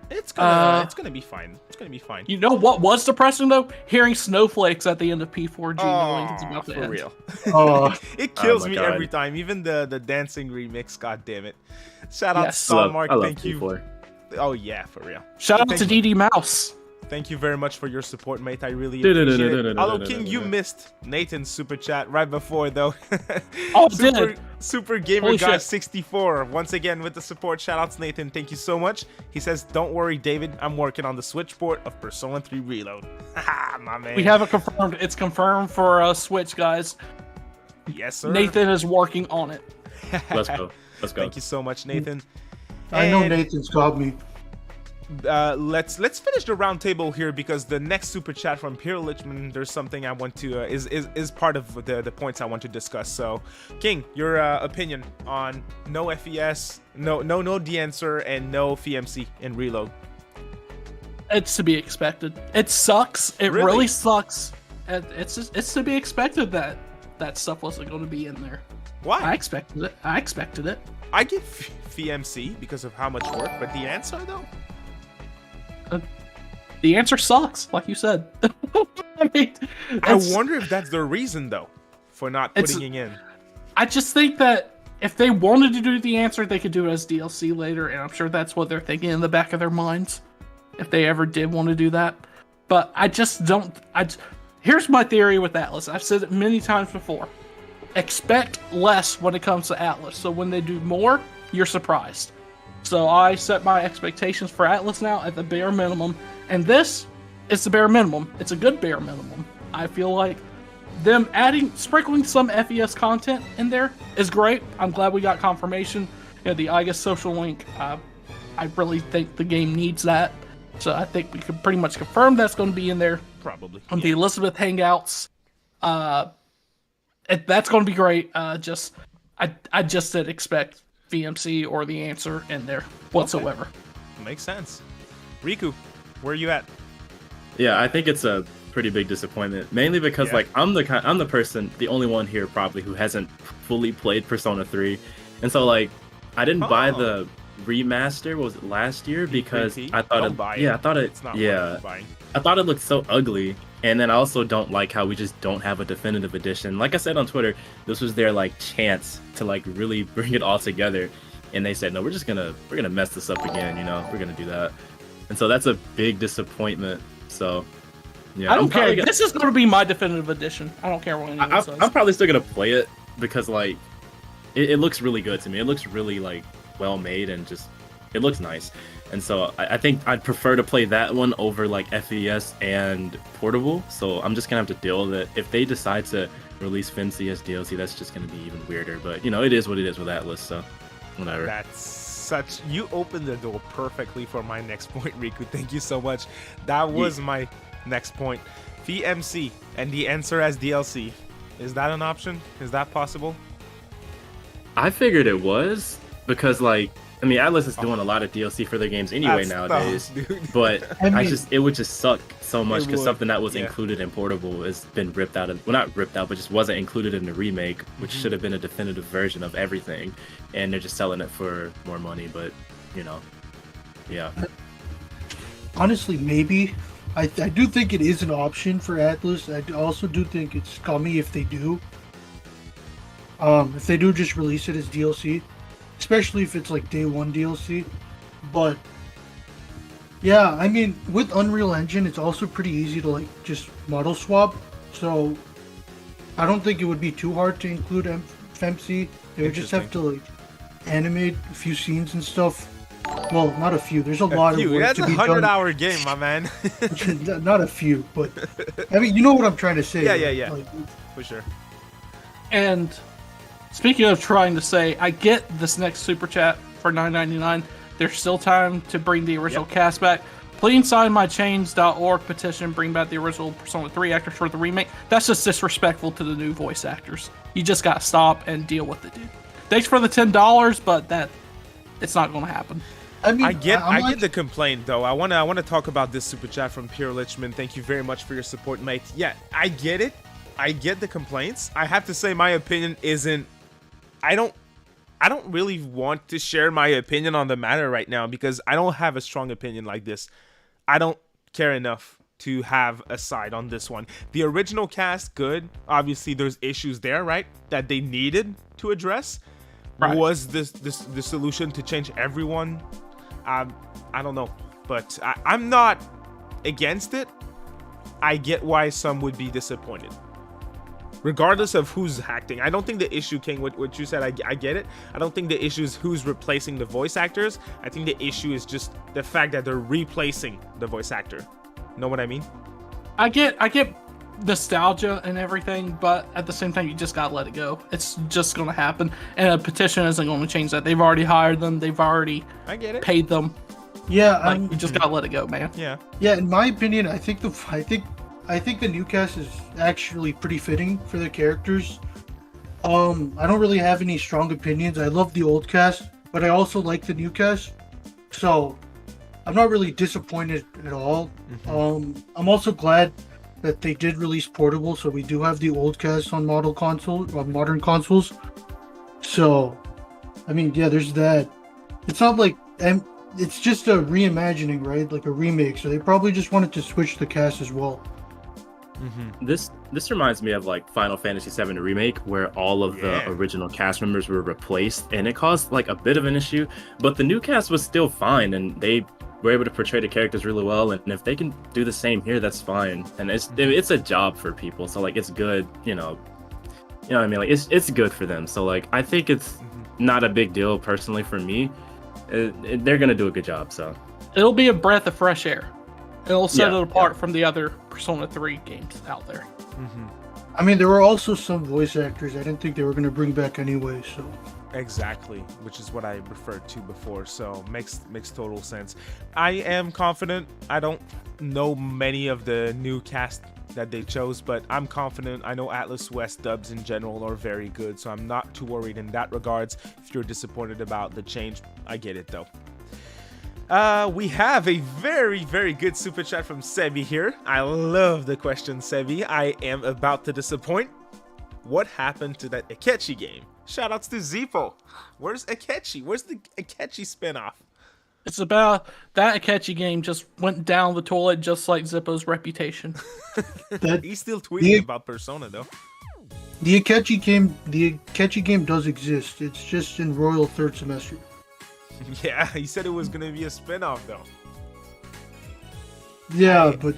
It's gonna be fine. It's gonna be fine. You know what was depressing though? Hearing snowflakes at the end of P4G knowing it's about to for end. real. Oh, It kills my me God. every time. Even the dancing remix. God damn it! Shout out Yes. to Stalmark. I love Thank you. P4. Oh yeah, for real. Shout out Thank to you. DD Mouse. Thank you very much for your support, mate. I really appreciate it. Although, King, you missed Nathan's super chat right before, though. Oh, Super Gamer Guy 64 once again with the support. Shout out to Nathan. Thank you so much. He says, "Don't worry, David. I'm working on the Switch port of Persona 3 Reload." Haha, my man. We have it confirmed. It's confirmed for Switch, guys. Yes, sir. Nathan is working on it. Let's go. Let's go. Thank you so much, Nathan. I know Nathan's got me. Let's finish the round table here, because the next super chat from Pierre Lichman, there's something I want to is part of the points I want to discuss. So, King, your opinion on no FES, no D answer, and no FMC in Reload. It's to be expected. It sucks. It really sucks. It's to be expected that stuff wasn't going to be in there. Why? I expected it. I give FMC because of how much work, but the answer though. The answer sucks, like you said. I mean, I wonder if that's the reason, though, for not putting it in. I just think that if they wanted to do the answer, they could do it as DLC later, and I'm sure that's what they're thinking in the back of their minds, if they ever did want to do that. But I just don't. Here's my theory with ATLUS. I've said it many times before. Expect less when it comes to ATLUS, so when they do more, you're surprised. So I set my expectations for ATLUS now at the bare minimum, and this is the bare minimum. It's a good bare minimum. I feel like them sprinkling some FES content in there is great. I'm glad we got confirmation. You know, the IGUS social link, I really think the game needs that. So I think we could pretty much confirm that's going to be in there. Probably. On the Elizabeth Hangouts, that's going to be great. I just didn't expect VMC or the answer in there whatsoever. Okay. Makes sense. Rikku, where are you at? Yeah, I think it's a pretty big disappointment, mainly because like I'm the only one here probably who hasn't fully played Persona 3, and so like I didn't buy the remaster. What was it, last year? Because I thought I thought it looked so ugly. And then I also don't like how we just don't have a definitive edition. Like I said on Twitter, this was their like chance to like really bring it all together, and they said, no, we're gonna mess this up again. You know, we're gonna do that, and so that's a big disappointment. So yeah, I don't care. This is gonna be my definitive edition. I don't care what anyone says. I'm probably still gonna play it because like it looks really good to me. It looks really like well made and just it looks nice. And so I think I'd prefer to play that one over like FES and Portable. So I'm just gonna have to deal with it. If they decide to release FMC as DLC, that's just gonna be even weirder. But you know, it is what it is with ATLUS, so whatever. You opened the door perfectly for my next point, Rikku. Thank you so much. That was my next point. FMC and the answer as DLC. Is that an option? Is that possible? I figured it was because like I mean, ATLUS is doing a lot of DLC for their games anyway nowadays, but it would just suck so much because something that was included in Portable has been ripped out of, well, not ripped out, but just wasn't included in the remake, which should have been a definitive version of everything, and they're just selling it for more money. But you know, yeah. Honestly, maybe I do think it is an option for ATLUS. I also do think it's scummy if they do. If they do just release it as DLC. Especially if it's like day one DLC. But yeah, I mean, with Unreal Engine, it's also pretty easy to like just model swap. So I don't think it would be too hard to include FMC. They would just have to like animate a few scenes and stuff. Well, not a few. There's a lot of work That's to be a 100-hour game, my man. Not a few, but I mean, you know what I'm trying to say. Yeah. Like, for sure. And speaking of trying to say, I get this next super chat for $9.99. There's still time to bring the original cast back. Please sign my chains.org petition, bring back the original Persona 3 actors for the remake. That's just disrespectful to the new voice actors. You just gotta stop and deal with it, dude. Thanks for the $10, but it's not gonna happen. I mean, I get the complaint though. I wanna talk about this super chat from Pierre Lichman. Thank you very much for your support, mate. Yeah, I get it. I get the complaints. I have to say my opinion isn't. I don't really want to share my opinion on the matter right now because I don't have a strong opinion like this. I don't care enough to have a side on this one. The original cast, good. Obviously, there's issues there, right? That they needed to address. Right. Was this the solution to change everyone? I don't know, but I'm not against it, I get why some would be disappointed. Regardless of who's acting. I don't think the issue, King, what you said, I get it. I don't think the issue is who's replacing the voice actors. I think the issue is just the fact that they're replacing the voice actor. Know what I mean? I get nostalgia and everything, but at the same time, you just gotta let it go. It's just gonna happen, and a petition isn't going to change that. They've already hired them. They've already paid them. Yeah, like, you just gotta let it go, man. Yeah. Yeah, in my opinion, I think the new cast is actually pretty fitting for the characters. I don't really have any strong opinions. I love the old cast, but I also like the new cast. So I'm not really disappointed at all. I'm also glad that they did release portable, so we do have the old cast on modern consoles. So, I mean, yeah, there's that. It's not like it's just a reimagining, right? Like a remake. So they probably just wanted to switch the cast as well. This reminds me of like Final Fantasy VII Remake, where all of the original cast members were replaced, and it caused like a bit of an issue. But the new cast was still fine, and they were able to portray the characters really well. And if they can do the same here, that's fine. And it's a job for people, so like it's good, you know what I mean? Like it's good for them. So like I think it's not a big deal personally for me. They're gonna do a good job. So it'll be a breath of fresh air. It'll set it apart from the other Persona 3 games out there. I mean, there were also some voice actors I didn't think they were going to bring back anyway, so... Exactly, which is what I referred to before, so makes total sense. I am confident. I don't know many of the new cast that they chose, but I'm confident. I know ATLUS West dubs in general are very good, so I'm not too worried in that regards. If you're disappointed about the change, I get it though. We have a very, very good super chat from Sebi here. I love the question, Sebi. I am about to disappoint. What happened to that Akechi game? Shoutouts to Zippo. Where's Akechi? Where's the Akechi spinoff? It's about that Akechi game just went down the toilet just like Zippo's reputation. He's still tweeting about Persona though. The Akechi game does exist. It's just in Royal third semester. Yeah, he said it was gonna be a spinoff though. Yeah, but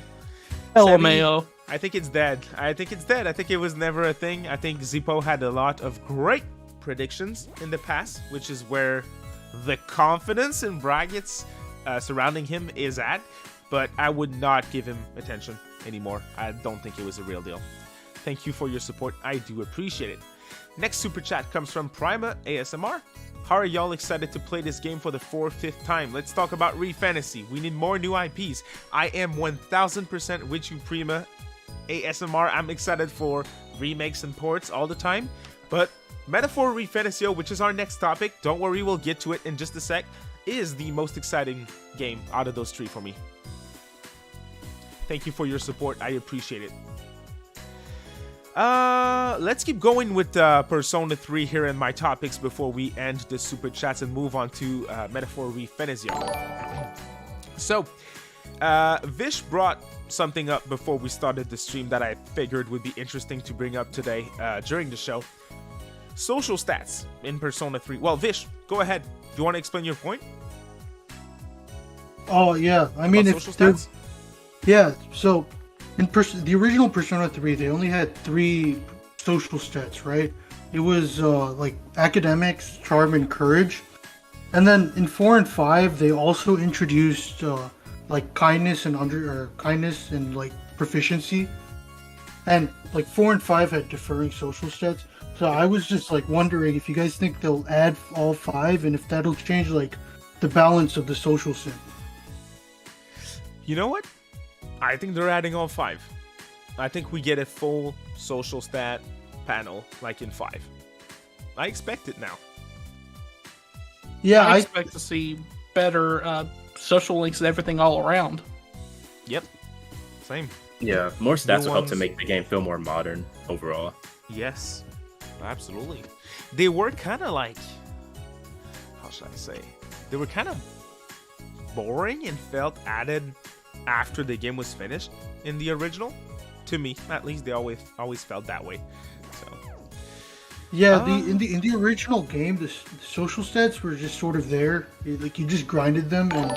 LMAO. I think it's dead. I think it was never a thing. I think Zippo had a lot of great predictions in the past, which is where the confidence in brackets surrounding him is at. But I would not give him attention anymore. I don't think it was a real deal. Thank you for your support. I do appreciate it. Next super chat comes from Prima ASMR. How are y'all excited to play this game for the 4th time? Let's talk about ReFantazio. We need more new IPs. I am 1000% with you, Prima ASMR. I'm excited for remakes and ports all the time. But Metaphor ReFantazio, which is our next topic, don't worry, we'll get to it in just a sec, is the most exciting game out of those 3 for me. Thank you for your support. I appreciate it. Let's keep going with Persona 3 here in my topics before we end the super chats and move on to Metaphor ReFantazio. So, Vish brought something up before we started the stream that I figured would be interesting to bring up today during the show. Social stats in Persona 3. Well, Vish, go ahead. Do you want to explain your point? Oh, yeah. I mean, social stats? Yeah, so... in the original Persona 3, they only had 3 social stats, right? It was like academics, charm, and courage. And then in 4 and 5, they also introduced like kindness and like proficiency. And like 4 and 5 had differing social stats. So I was just like wondering if you guys think they'll add all 5 and if that'll change like the balance of the social set. You know what? I think they're adding all 5. I think we get a full social stat panel like in 5. I expect it now. Yeah, I expect to see better social links and everything all around. Yep. Same. Yeah, more stats will help to make the game feel more modern overall. Yes. Absolutely. They were kind of like... how should I say? They were kind of boring and felt added after the game was finished in the original. To me, at least, they always felt that way. So yeah, in the original game, the social stats were just sort of there. Like you just grinded them, and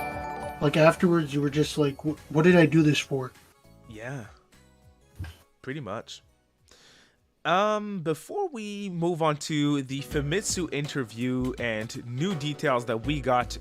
Like afterwards, you were just like, "What did I do this for?" Yeah, pretty much. Before we move on to the Famitsu interview and new details that we got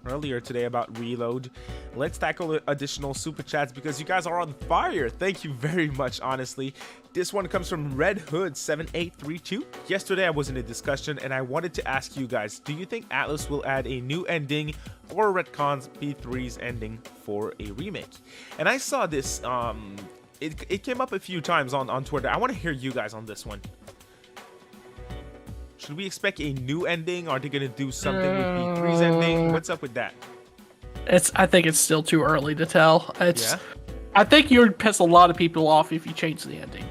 earlier today about Reload, let's tackle additional super chats because you guys are on fire. Thank you very much, honestly. This one comes from Red Hood 7832. Yesterday I was in a discussion and I wanted to ask you guys, do you think Atlus will add a new ending or retcons P3's ending for a remake? And I saw this, It came up a few times on Twitter. I want to hear you guys on this one. Should we expect a new ending? Are they going to do something with P3's ending? What's up with that? I think it's still too early to tell. Yeah? I think you would piss a lot of people off if you change the ending.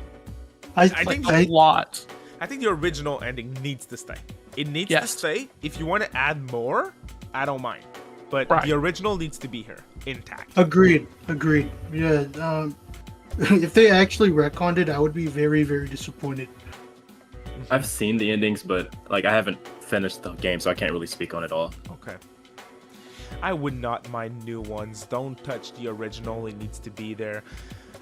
I think a lot. I think the original ending needs to stay. It needs to Yes. stay. If you want to add more, I don't mind. But Right. the original needs to be here, intact. Agreed. Yeah. If they actually retconned it, I would be very, very disappointed. I've seen the endings, but like I haven't finished the game, so I can't really speak on it all. Okay. I would not mind new ones. Don't touch the original. It needs to be there.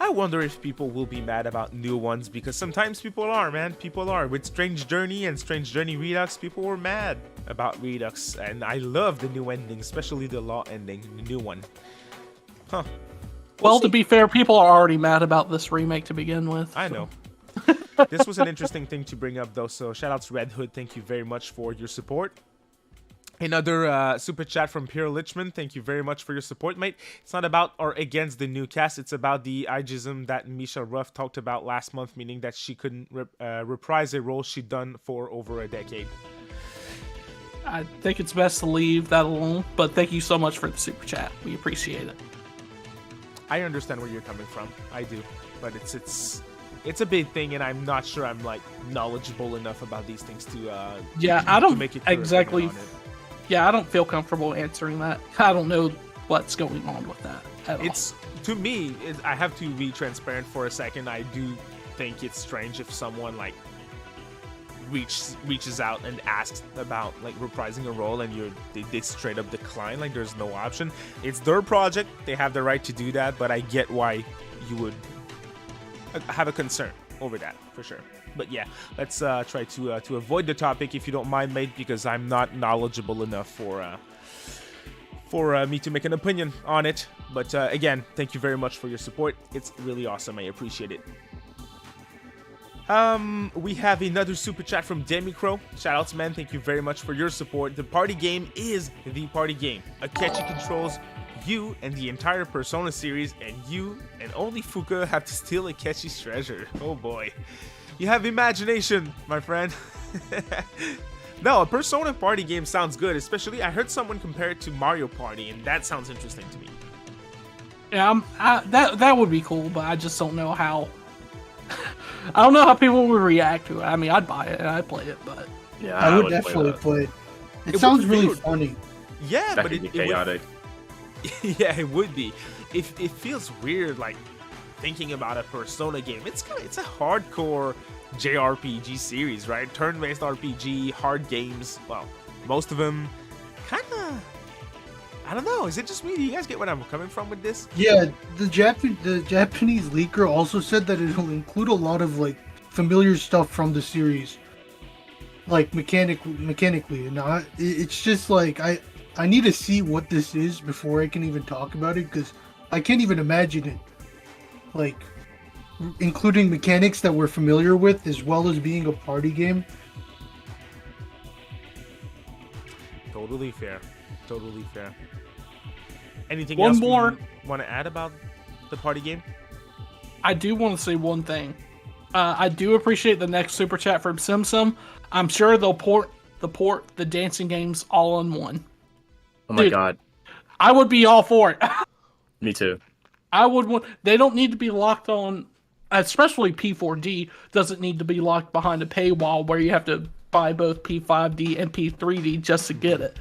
I wonder if people will be mad about new ones because sometimes people are, man. People are. With Strange Journey and Strange Journey Redux, people were mad about Redux. And I love the new ending, especially the Law ending, the new one. Huh. Well, see. to be fair, people are already mad about this remake to begin with. I know. This was an interesting thing to bring up, though. So shout out to Red Hood. Thank you very much for your support. Another super chat from Pierre Lichman. Thank you very much for your support, mate. It's not about or against the new cast. It's about the ageism that Misha Ruff talked about last month, meaning that she couldn't reprise a role she'd done for over a decade. I think it's best to leave that alone, but thank you so much for the super chat. We appreciate it. I understand where you're coming from. I do. But it's a big thing, and I'm not sure I'm, like, knowledgeable enough about these things to I don't make it clear exactly. opinion on it. Yeah, I don't feel comfortable answering that. I don't know what's going on with that at all. To me, I have to be transparent for a second. I do think it's strange if someone like reaches out and asks about like reprising a role and they straight up decline, like there's no option. It's their project, they have the right to do that, but I get why you would have a concern over that for sure. But yeah, let's try to avoid the topic if you don't mind, mate, because I'm not knowledgeable enough for me to make an opinion on it. But again, thank you very much for your support. It's really awesome. I appreciate it. We have another super chat from Demicro. Shoutouts, man. Thank you very much for your support. The party game is the party game. Akechi controls you and the entire Persona series, and you and only Fuka have to steal Akechi's treasure. Oh boy. You have imagination, my friend. No, a Persona party game sounds good, especially I heard someone compare it to Mario Party, and that sounds interesting to me. Yeah, that would be cool, but I just don't know how. I don't know how people would react to it. I mean, I'd buy it and I'd play it, but Yeah, I would would definitely play it. It It sounds would really feel- funny. Yeah, That but could be it would chaotic. yeah, it would be. It feels weird, like thinking about a Persona game. It's a hardcore JRPG series, right? Turn-based RPG, hard games. Well, most of them, kind of. I don't know. Is it just me? Do you guys get what I'm coming from with this? Yeah, the Japanese leaker also said that it'll include a lot of like familiar stuff from the series, like mechanically. And it's just like I need to see what this is before I can even talk about it, because I can't even imagine it, like including mechanics that we're familiar with as well as being a party game. Totally fair. Totally fair. Anything One else more. you want to add about the party game? I do want to say one thing. I do appreciate the next super chat from SimSim. I'm sure they'll port the dancing games all in one. Oh my Dude. god. I would be all for it. Me too. I would want. They don't need to be locked on. Especially P4D doesn't need to be locked behind a paywall where you have to buy both P5D and P3D just to get it.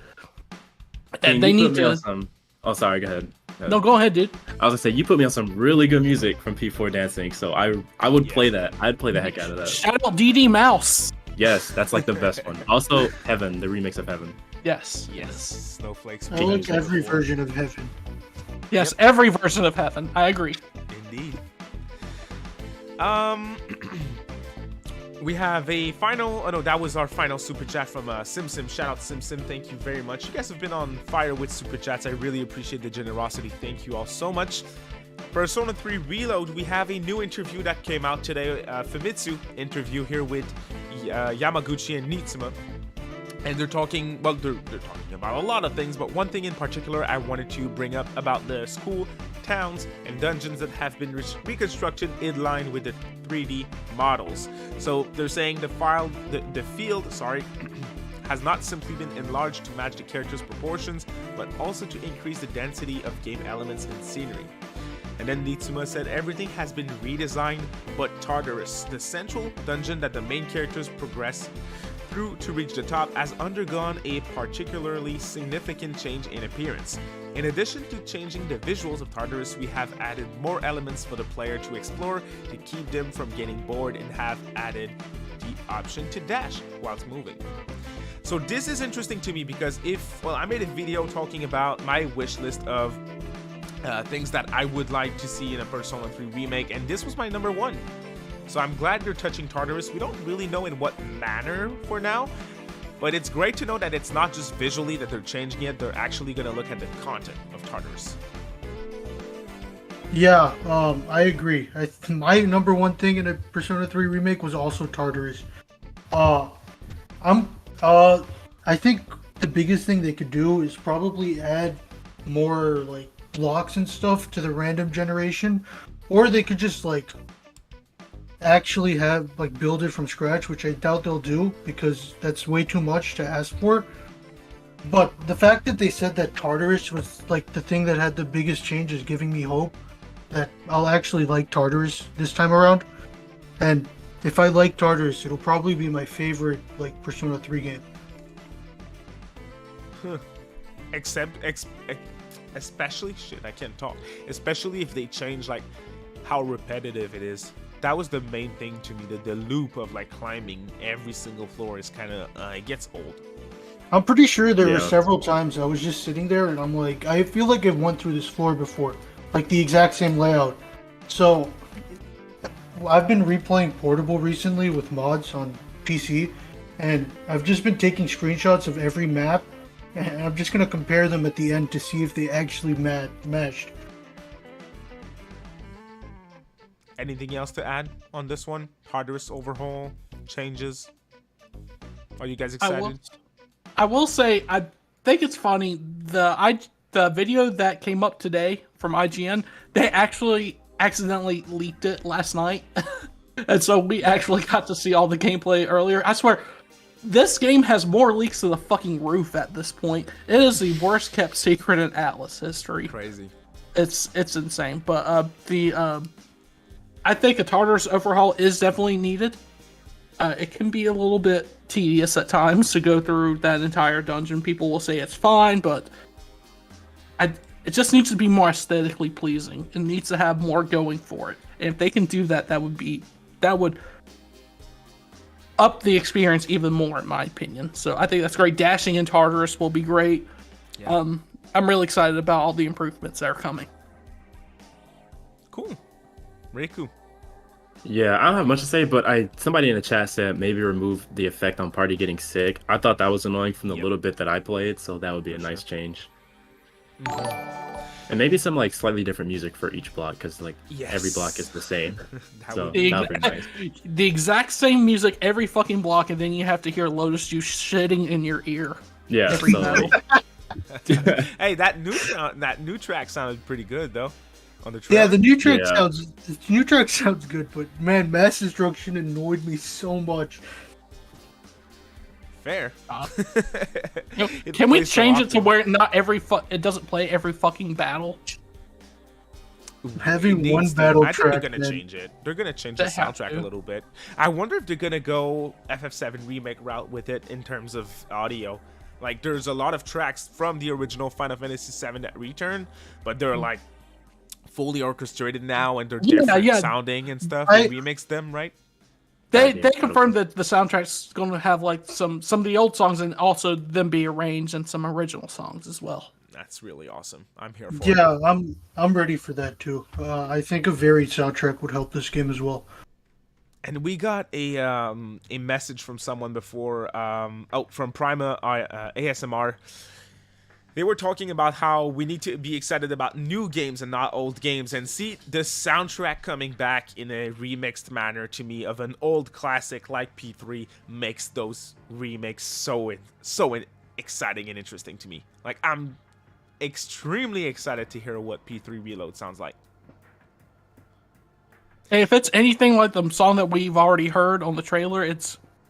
And they need to. Oh, sorry. Go ahead. No, go ahead, dude. I was gonna say you put me on some really good music from P4 Dancing, so I would play that. I'd play the heck out of that. Shout out DD Mouse. Yes, that's like the best one. Also, Heaven, the remix of Heaven. Yes. Snowflakes. I like every version of Heaven. Yes, every version of heaven. I agree. Indeed. We have a final. Oh no, that was our final super chat from Simsim. Shout out Simsim. Thank you very much. You guys have been on fire with super chats. I really appreciate the generosity. Thank you all so much. Persona 3 Reload. We have a new interview that came out today. Famitsu interview here with Yamaguchi and Nitsuma. And they're talking, well, they're talking about a lot of things, but one thing in particular I wanted to bring up about the school, towns, and dungeons that have been reconstructed in line with the 3D models. So they're saying the field, has not simply been enlarged to match the character's proportions, but also to increase the density of game elements and scenery. And then Nitsuma said everything has been redesigned, but Tartarus, the central dungeon that the main characters progress through to reach the top, has undergone a particularly significant change in appearance. In addition to changing the visuals of Tartarus, we have added more elements for the player to explore to keep them from getting bored, and have added the option to dash whilst moving. So this is interesting to me because I made a video talking about my wish list of things that I would like to see in a Persona 3 remake, and this was my number one. So I'm glad they're touching Tartarus. We don't really know in what manner for now, but it's great to know that it's not just visually that they're changing it, they're actually going to look at the content of Tartarus. Yeah, I agree. My number one thing in a Persona 3 remake was also Tartarus. I think the biggest thing they could do is probably add more like blocks and stuff to the random generation, or they could just like actually have like build it from scratch, which I doubt they'll do because that's way too much to ask for. But the fact that they said that Tartarus was like the thing that had the biggest change is giving me hope that I'll actually like Tartarus this time around. And if I like Tartarus, it'll probably be my favorite like Persona 3 game. Especially especially if they change like how repetitive it is. That was the main thing to me, the loop of like climbing every single floor is kind of it gets old. I'm pretty sure there were several times I was just sitting there and I'm like, I feel like I've went through this floor before, like the exact same layout. So I've been replaying Portable recently with mods on PC, and I've just been taking screenshots of every map, and I'm just gonna compare them at the end to see if they actually matched. Anything else to add on this one? Tartarus overhaul changes. Are you guys excited? I will say I think it's funny the video that came up today from IGN, they actually accidentally leaked it last night. And so we actually got to see all the gameplay earlier. I swear, this game has more leaks to the fucking roof at this point. It is the worst kept secret in ATLUS history. Crazy. It's insane. But I think a Tartarus overhaul is definitely needed. It can be a little bit tedious at times to go through that entire dungeon. People will say it's fine, but it just needs to be more aesthetically pleasing. It needs to have more going for it. And if they can do that, that would up the experience even more, in my opinion. So I think that's great. Dashing in Tartarus will be great. Yeah. I'm really excited about all the improvements that are coming. Cool. Rikku. Yeah, I don't have much to say, but somebody in the chat said maybe remove the effect on party getting sick. I thought that was annoying from the little bit that I played, so that would be a nice change. Mm-hmm. And maybe some like slightly different music for each block, because like every block is the same. That would be nice. The exact same music every fucking block, and then you have to hear Lotus Juice shitting in your ear. Yeah. Hey, that new track sounded pretty good though. On the track. Yeah, the new track sounds good, but man, Mass Destruction annoyed me so much. Fair. Can we change it to where not it doesn't play every fucking battle? Having one battle track. I think they're gonna change it. They're gonna change the soundtrack a little bit. I wonder if they're gonna go FF7 remake route with it in terms of audio. Like, there's a lot of tracks from the original Final Fantasy VII that return, but they're like fully orchestrated now, and they're different sounding and stuff. They remix them, right? They confirmed that the soundtrack's going to have like some of the old songs and also them be arranged and some original songs as well. That's really awesome. I'm here for it. Yeah, I'm ready for that too. I think a varied soundtrack would help this game as well. And we got a message from someone before, from Prima ASMR. They were talking about how we need to be excited about new games and not old games, and see the soundtrack coming back in a remixed manner to me of an old classic like P3 makes those remakes so exciting and interesting to me. Like, I'm extremely excited to hear what P3 Reload sounds like. Hey, if it's anything like the song that we've already heard on the trailer,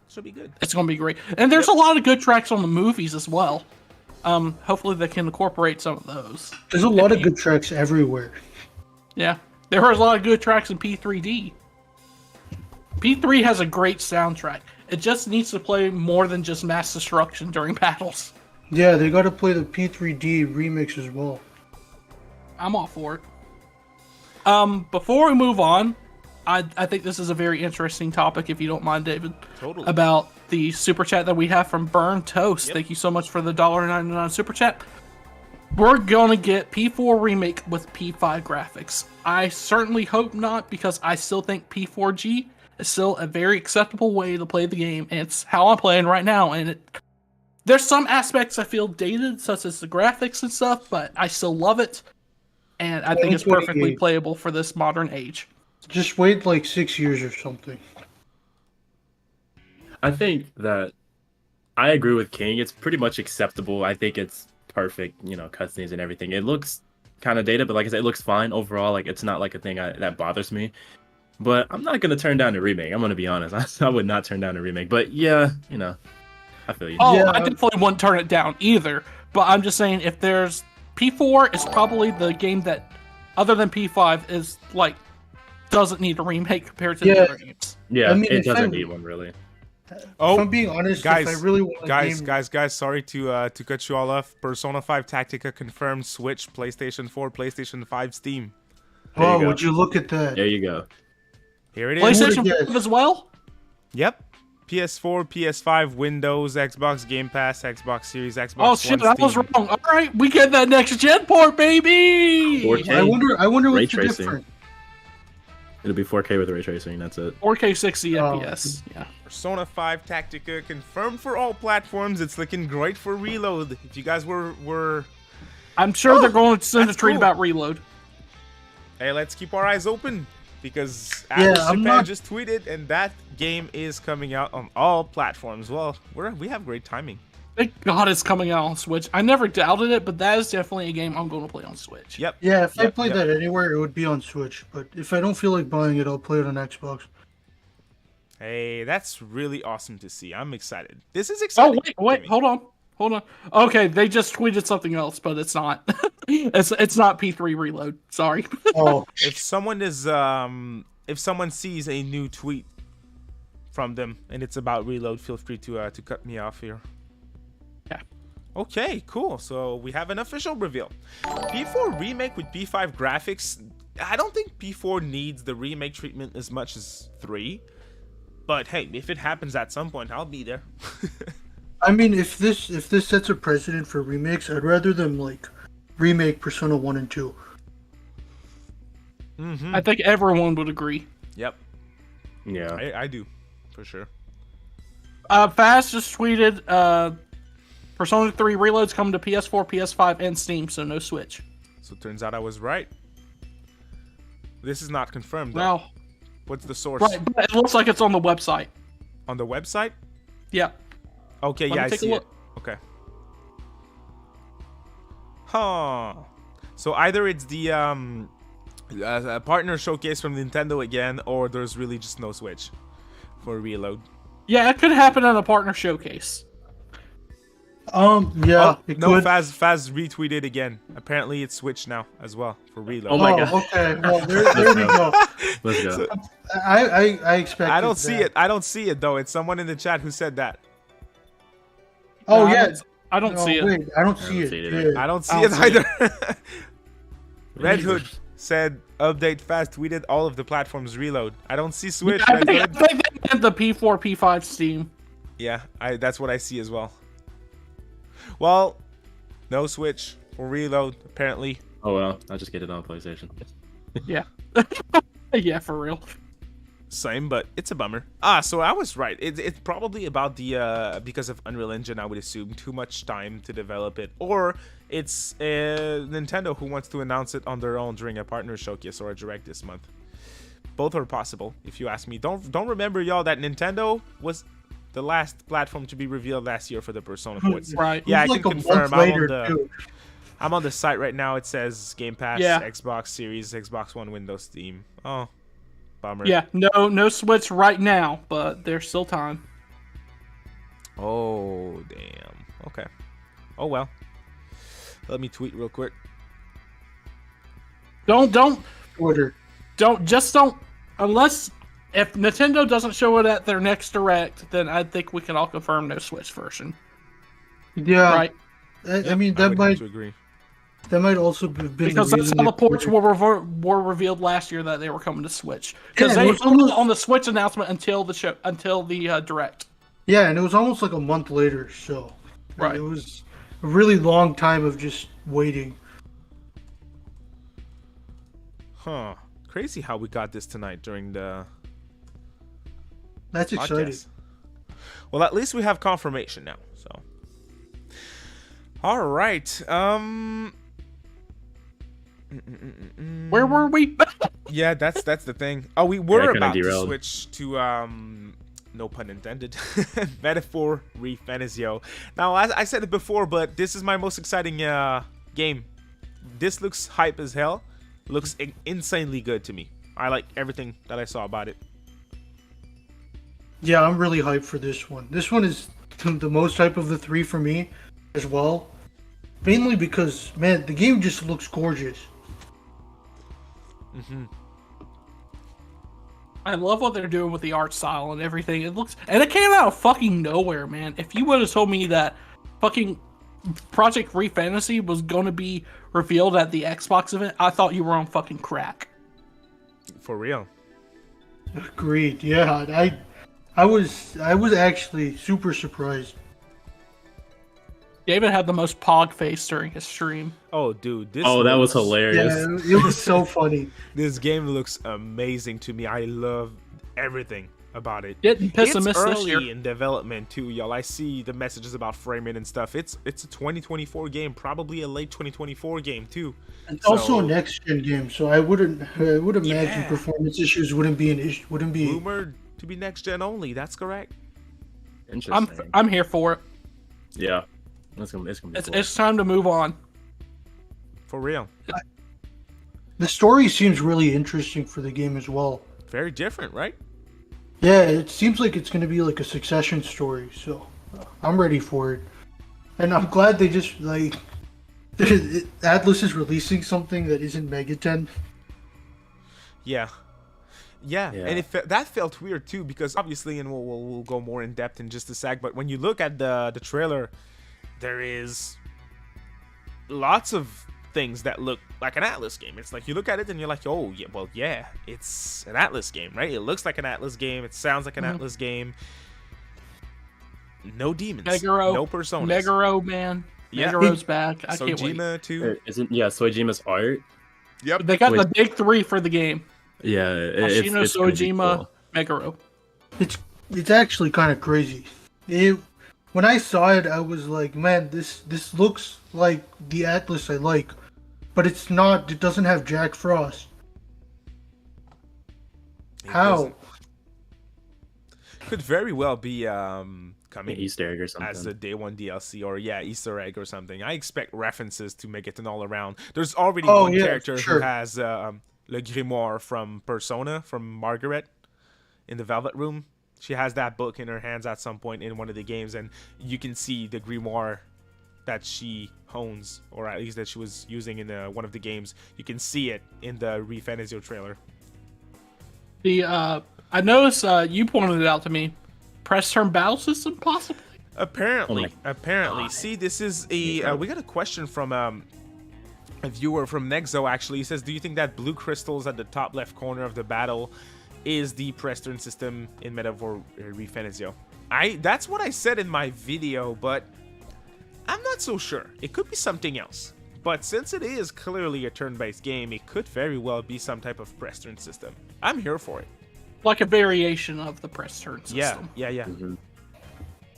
Should be good. it's gonna be great. And there's a lot of good tracks on the movies as well. Hopefully they can incorporate some of those. There's a lot of good tracks everywhere. Yeah, there are a lot of good tracks in P3D. P3 has a great soundtrack. It just needs to play more than just mass destruction during battles. Yeah, they got to play the P3D remix as well. I'm all for it. Before we move on, I think this is a very interesting topic, if you don't mind, David. Totally. About the super chat that we have from Burn Toast. Yep. Thank you so much for the $1.99 super chat. We're gonna get P4 remake with P5 graphics. I certainly hope not, because I still think P4G is still a very acceptable way to play the game, and it's how I'm playing right now. And there's some aspects I feel dated, such as the graphics and stuff, but I still love it, and I think it's perfectly playable for this modern age. Just wait like 6 years or something. I think that I agree with King. It's pretty much acceptable. I think it's perfect, cutscenes and everything. It looks kind of dated, but like I said, it looks fine overall. Like, it's not like a thing that bothers me. But I'm not going to turn down a remake. I'm going to be honest. I would not turn down a remake. But yeah, I feel you. Oh, Yeah. I definitely wouldn't turn it down either. But I'm just saying, if there's P4 is probably the game that, other than P5, is like doesn't need a remake compared to the other games. Yeah, I mean, it doesn't need one really. Oh, if I'm being honest, guys, if I really want guys, sorry to cut you all off. Persona 5 Tactica confirmed Switch, PlayStation 4, PlayStation 5, Steam. There you Oh, go. would you look at that? There you go. Here it is. PlayStation Yes. 5 as well? Yep. PS4, PS5, Windows, Xbox Game Pass, Xbox Series, Xbox Oh One, shit, I was Steam. wrong. All right, we get that next gen port, baby. 4K. I wonder Ray what's the tracing. difference. It'll be 4K with ray tracing. That's it. 4K 60 Oh. FPS. Yeah. Persona 5 Tactica confirmed for all platforms. It's looking great for Reload. If you guys were I'm sure they're going to send a that's tweet cool. about Reload. hey, let's keep our eyes open, because Yeah, Atlas I'm Japan not- just tweeted, and that game is coming out on all platforms. Well, we have great timing. Thank God it's coming out on Switch. I never doubted it, but that is definitely a game I'm going to play on Switch. Yep. Yeah, if I Yep, played yep. that anywhere, it would be on Switch. But if I don't feel like buying it, I'll play it on Xbox. Hey, that's really awesome to see. I'm excited. This is Oh exciting. wait, to me. hold on. Okay, they just tweeted something else, but it's not. it's not P3 Reload. Sorry. Oh, If someone sees a new tweet from them and it's about Reload, feel free to cut me off here. Yeah. Okay, cool. So we have an official reveal. P4 remake with P5 graphics. I don't think P4 needs the remake treatment as much as 3. But hey, if it happens at some point, I'll be there. I mean, if this sets a precedent for remakes, I'd rather them like remake Persona 1 and 2. Mm-hmm. I think everyone would agree. Yep, Yeah. I do, for sure. Fast just tweeted Persona 3 Reload's coming to PS4, PS5, and Steam, so no Switch. So it turns out I was right. This is not confirmed, though. Wow. What's the source? Right, but it looks like it's on the website. On the website? Yeah. Okay, Let yeah, me I take a see it. look. Okay. Huh. So either it's the a partner showcase from Nintendo again, or there's really just no Switch for Reload. Yeah, it could happen at a partner showcase. Yeah, Oh, it no, could. Faz retweeted again. Apparently it's Switch now as well for Reload. Oh my God. Okay, well, there we go. Let's go. I expect. I don't see it. I don't see it though. It's someone in the chat who said that. Oh No, yeah, I don't see it. Wait, I don't see don't it. see it either. Yeah. I don't see I it don't see either. Red Hood said update fast tweeted all of the platforms Reload. I don't see Switch. I Red think Hood. they meant the P4, P5 Steam. Yeah, that's what I see as well. Well, no Switch for Reload, apparently. Oh well, I'll just get it on PlayStation. Yeah. Yeah, for real. Same, but it's a bummer. So I was right. It's probably about the because of Unreal Engine, I would assume, too much time to develop it, or it's Nintendo who wants to announce it on their own during a partner showcase or a direct this month. Both are possible, if you ask me. Don't remember, y'all, that Nintendo was the last platform to be revealed last year for the Persona 4. Right. Yeah, I It was can like a confirm. month later, too. I'm on the site right now. It says Game Pass, Yeah. Xbox Series, Xbox One, Windows, Steam. Oh, bummer. Yeah, no Switch right now, but there's still time. Oh, damn. Okay. Oh, well. Let me tweet real quick. Don't Twitter. unless if Nintendo doesn't show it at their next direct, then I think we can all confirm no Switch version. Yeah. Right? I mean, I that would might have to agree. also have been Because the that's reason how the they- ports were revealed last year that they were coming to Switch. Because Yeah, it they was were almost- on the Switch announcement until the direct. Yeah, and it was almost like a month later, so Right. It was a really long time of just waiting. Huh. Crazy how we got this tonight during the That's exciting. podcast. Well, at least we have confirmation now. So, all right. Where were we? Yeah, that's the thing. Oh, we were kinda about to derailed. switch to no pun intended, Metaphor ReFantazio. Now, as I said it before, but this is my most exciting game. This looks hype as hell. Looks insanely good to me. I like everything that I saw about it. Yeah, I'm really hyped for this one. This one is the most hype of the three for me as well. Mainly because, man, the game just looks gorgeous. I love what they're doing with the art style and everything. And it came out of fucking nowhere, man. If you would have told me that fucking Project ReFantazio was going to be revealed at the Xbox event, I thought you were on fucking crack. For real. Agreed. Yeah, I was actually super surprised. David had the most pog face during his stream. Oh, dude. This Oh, that was looks- hilarious. Yeah, it was so funny. This game looks amazing to me. I love everything about it. Getting It's pessimist this year. early in development too, y'all. I see the messages about framing and stuff. It's a 2024 game, probably a late 2024 game too. It's also a So- next gen game, so I would imagine Yeah. performance issues wouldn't be an issue. Wouldn't be. Rumored to be next gen only. That's correct. Interesting. I'm here for it. Yeah. It's gonna be cool. It's time to move on. For real. The story seems really interesting for the game as well. Very different, right? Yeah, it seems like it's going to be like a Succession story, so I'm ready for it. And I'm glad they just like Atlus is releasing something that isn't Megaten. Yeah. Yeah, Yeah. and that felt weird too, because obviously, and we'll go more in depth in just a sec, but when you look at the trailer, there is lots of things that look like an Atlus game. It's like you look at it and you're like, oh yeah, well yeah, it's an Atlus game, right? It looks like an Atlus game. It sounds like an Atlus game. No demons, Meguro, no personas. Meguro, man. Yeah. Meguro's back. I can't wait. Sojima too. Isn't Soijima's art? Yep. They got Wait. the big three for the game. Yeah, it's Ashino, gonna be Sojima, cool. Meguro. It's actually kind of crazy. When I saw it, I was like, man, this looks like the Atlus I like, but it's not. It doesn't have Jack Frost. It How? doesn't. Could very well be An coming Easter egg or something. as a day one DLC or Easter egg or something. I expect references to make it an all around. There's already one yeah, character sure. who has Le Grimoire from Persona, from Margaret in the Velvet Room. She has that book in her hands at some point in one of the games, and you can see the grimoire that she owns, or at least that she was using in one of the games. You can see it in the ReFantazio trailer. I noticed you pointed it out to me. Press turn battle system, possibly. Apparently, Oh my God. See, this is a we got a question from a viewer from Nexo. Actually, he says, "Do you think that blue crystals at the top left corner of the battle is the press turn system in Metaphor ReFantazio?" That's what I said in my video, but I'm not so sure. It could be something else. But since it is clearly a turn-based game, it could very well be some type of press turn system. I'm here for it. Like a variation of the press turn system. Yeah. Mhm.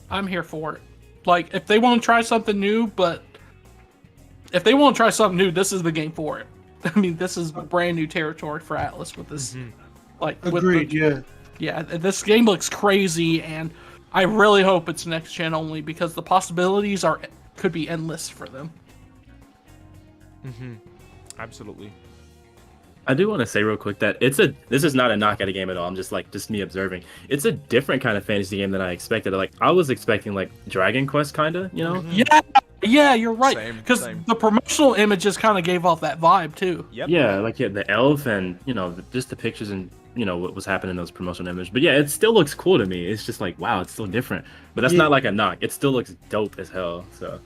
I'm here for it. Like, if they want to try something new, this is the game for it. I mean, this is brand new territory for Atlus with this. Like, Agreed. yeah, this game looks crazy, and I really hope it's next gen only because the possibilities could be endless for them. Absolutely. I do want to say real quick that this is not a knock at a game at all. I'm just me observing. It's a different kind of fantasy game than I expected. Like I was expecting like Dragon Quest kind of, you know? Yeah, you're right. Same. Because the promotional images kind of gave off that vibe too. Yep. Yeah, like the elf and just the pictures and what was happening in those promotional images. But yeah, it still looks cool to me. It's just like wow, it's still different. But that's not like a knock. It still looks dope as hell. So.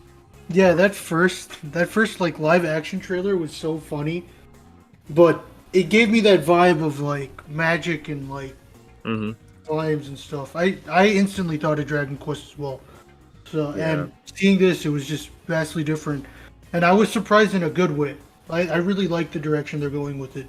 Yeah, that first like live action trailer was so funny, but it gave me that vibe of like magic and like slimes and stuff. I instantly thought of Dragon Quest as well. So and seeing this, it was just vastly different, and I was surprised in a good way. I really like the direction they're going with it.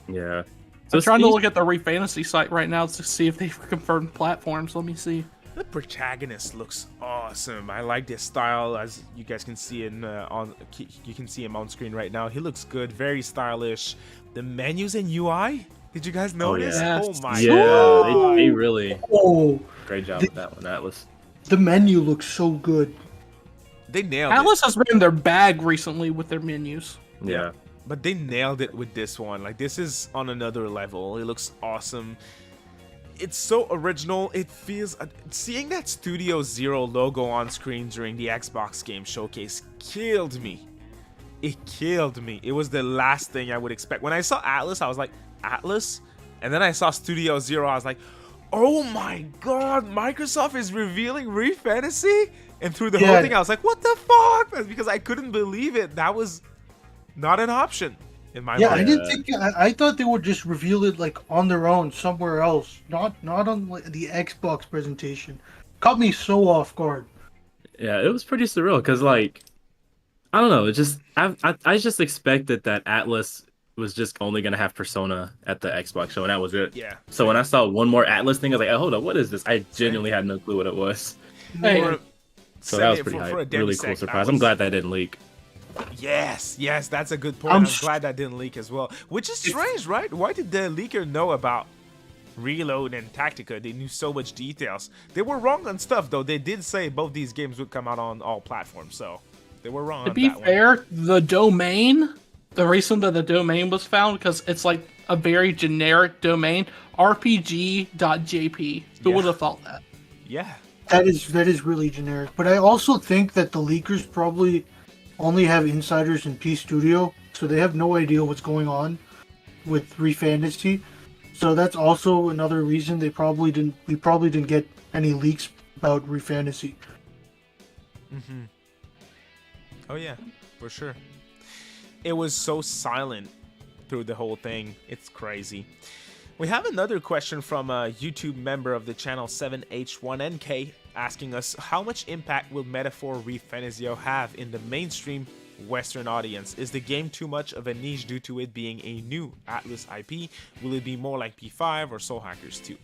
Yeah. So I'm trying to look at the ReFantazio site right now to see if they've confirmed platforms. Let me see. The protagonist looks awesome. I like this style, as you guys can see you can see him on screen right now. He looks good, very stylish. The menus and UI, did you guys notice? yes. Oh my Yeah, god! they really great job with that one, Atlas. The menu looks so good. They nailed it. Atlus has been in their bag recently with their menus. Yeah. But they nailed it with this one. Like this is on another level. It looks awesome. It's so original. It feels seeing that Studio Zero logo on screen during the Xbox game showcase killed me. It killed me. It was the last thing I would expect. When I saw Atlus, I was like, Atlus? And then I saw Studio Zero, I was like, oh my god, Microsoft is revealing ReFantazio? And through the whole thing, I was like, what the fuck? That's because I couldn't believe it. That was not an option. In my mind. I didn't think. I thought they would just reveal it like on their own somewhere else, not on like, the Xbox presentation. Caught me so off guard. Yeah, it was pretty surreal because like I don't know, it just I just expected that Atlus was just only gonna have Persona at the Xbox show and that was it. Yeah. So when I saw one more Atlus thing, I was like, oh, hold up, what is this? I genuinely had no clue what it was. Hey, So that was pretty hype. Really cool surprise. I'm glad that didn't leak. Yes, that's a good point. I'm glad that didn't leak as well. Which is strange, right? Why did the leaker know about Reload and Tactica? They knew so much details. They were wrong on stuff, though. They did say both these games would come out on all platforms, so they were wrong. To be fair, the reason that the domain was found, because it's like a very generic domain, rpg.jp. Who would have thought that? Yeah. That is really generic. But I also think that the leakers probably only have insiders in P Studio, so they have no idea what's going on with ReFantazio. So that's also another reason we probably didn't get any leaks about ReFantazio. Oh yeah, for sure. It was so silent through the whole thing. It's crazy. We have another question from a YouTube member of the channel 7H1NK asking us, how much impact will Metaphor ReFantazio have in the mainstream Western audience? Is the game too much of a niche due to it being a new Atlus IP? Will it be more like P5 or Soul Hackers 2?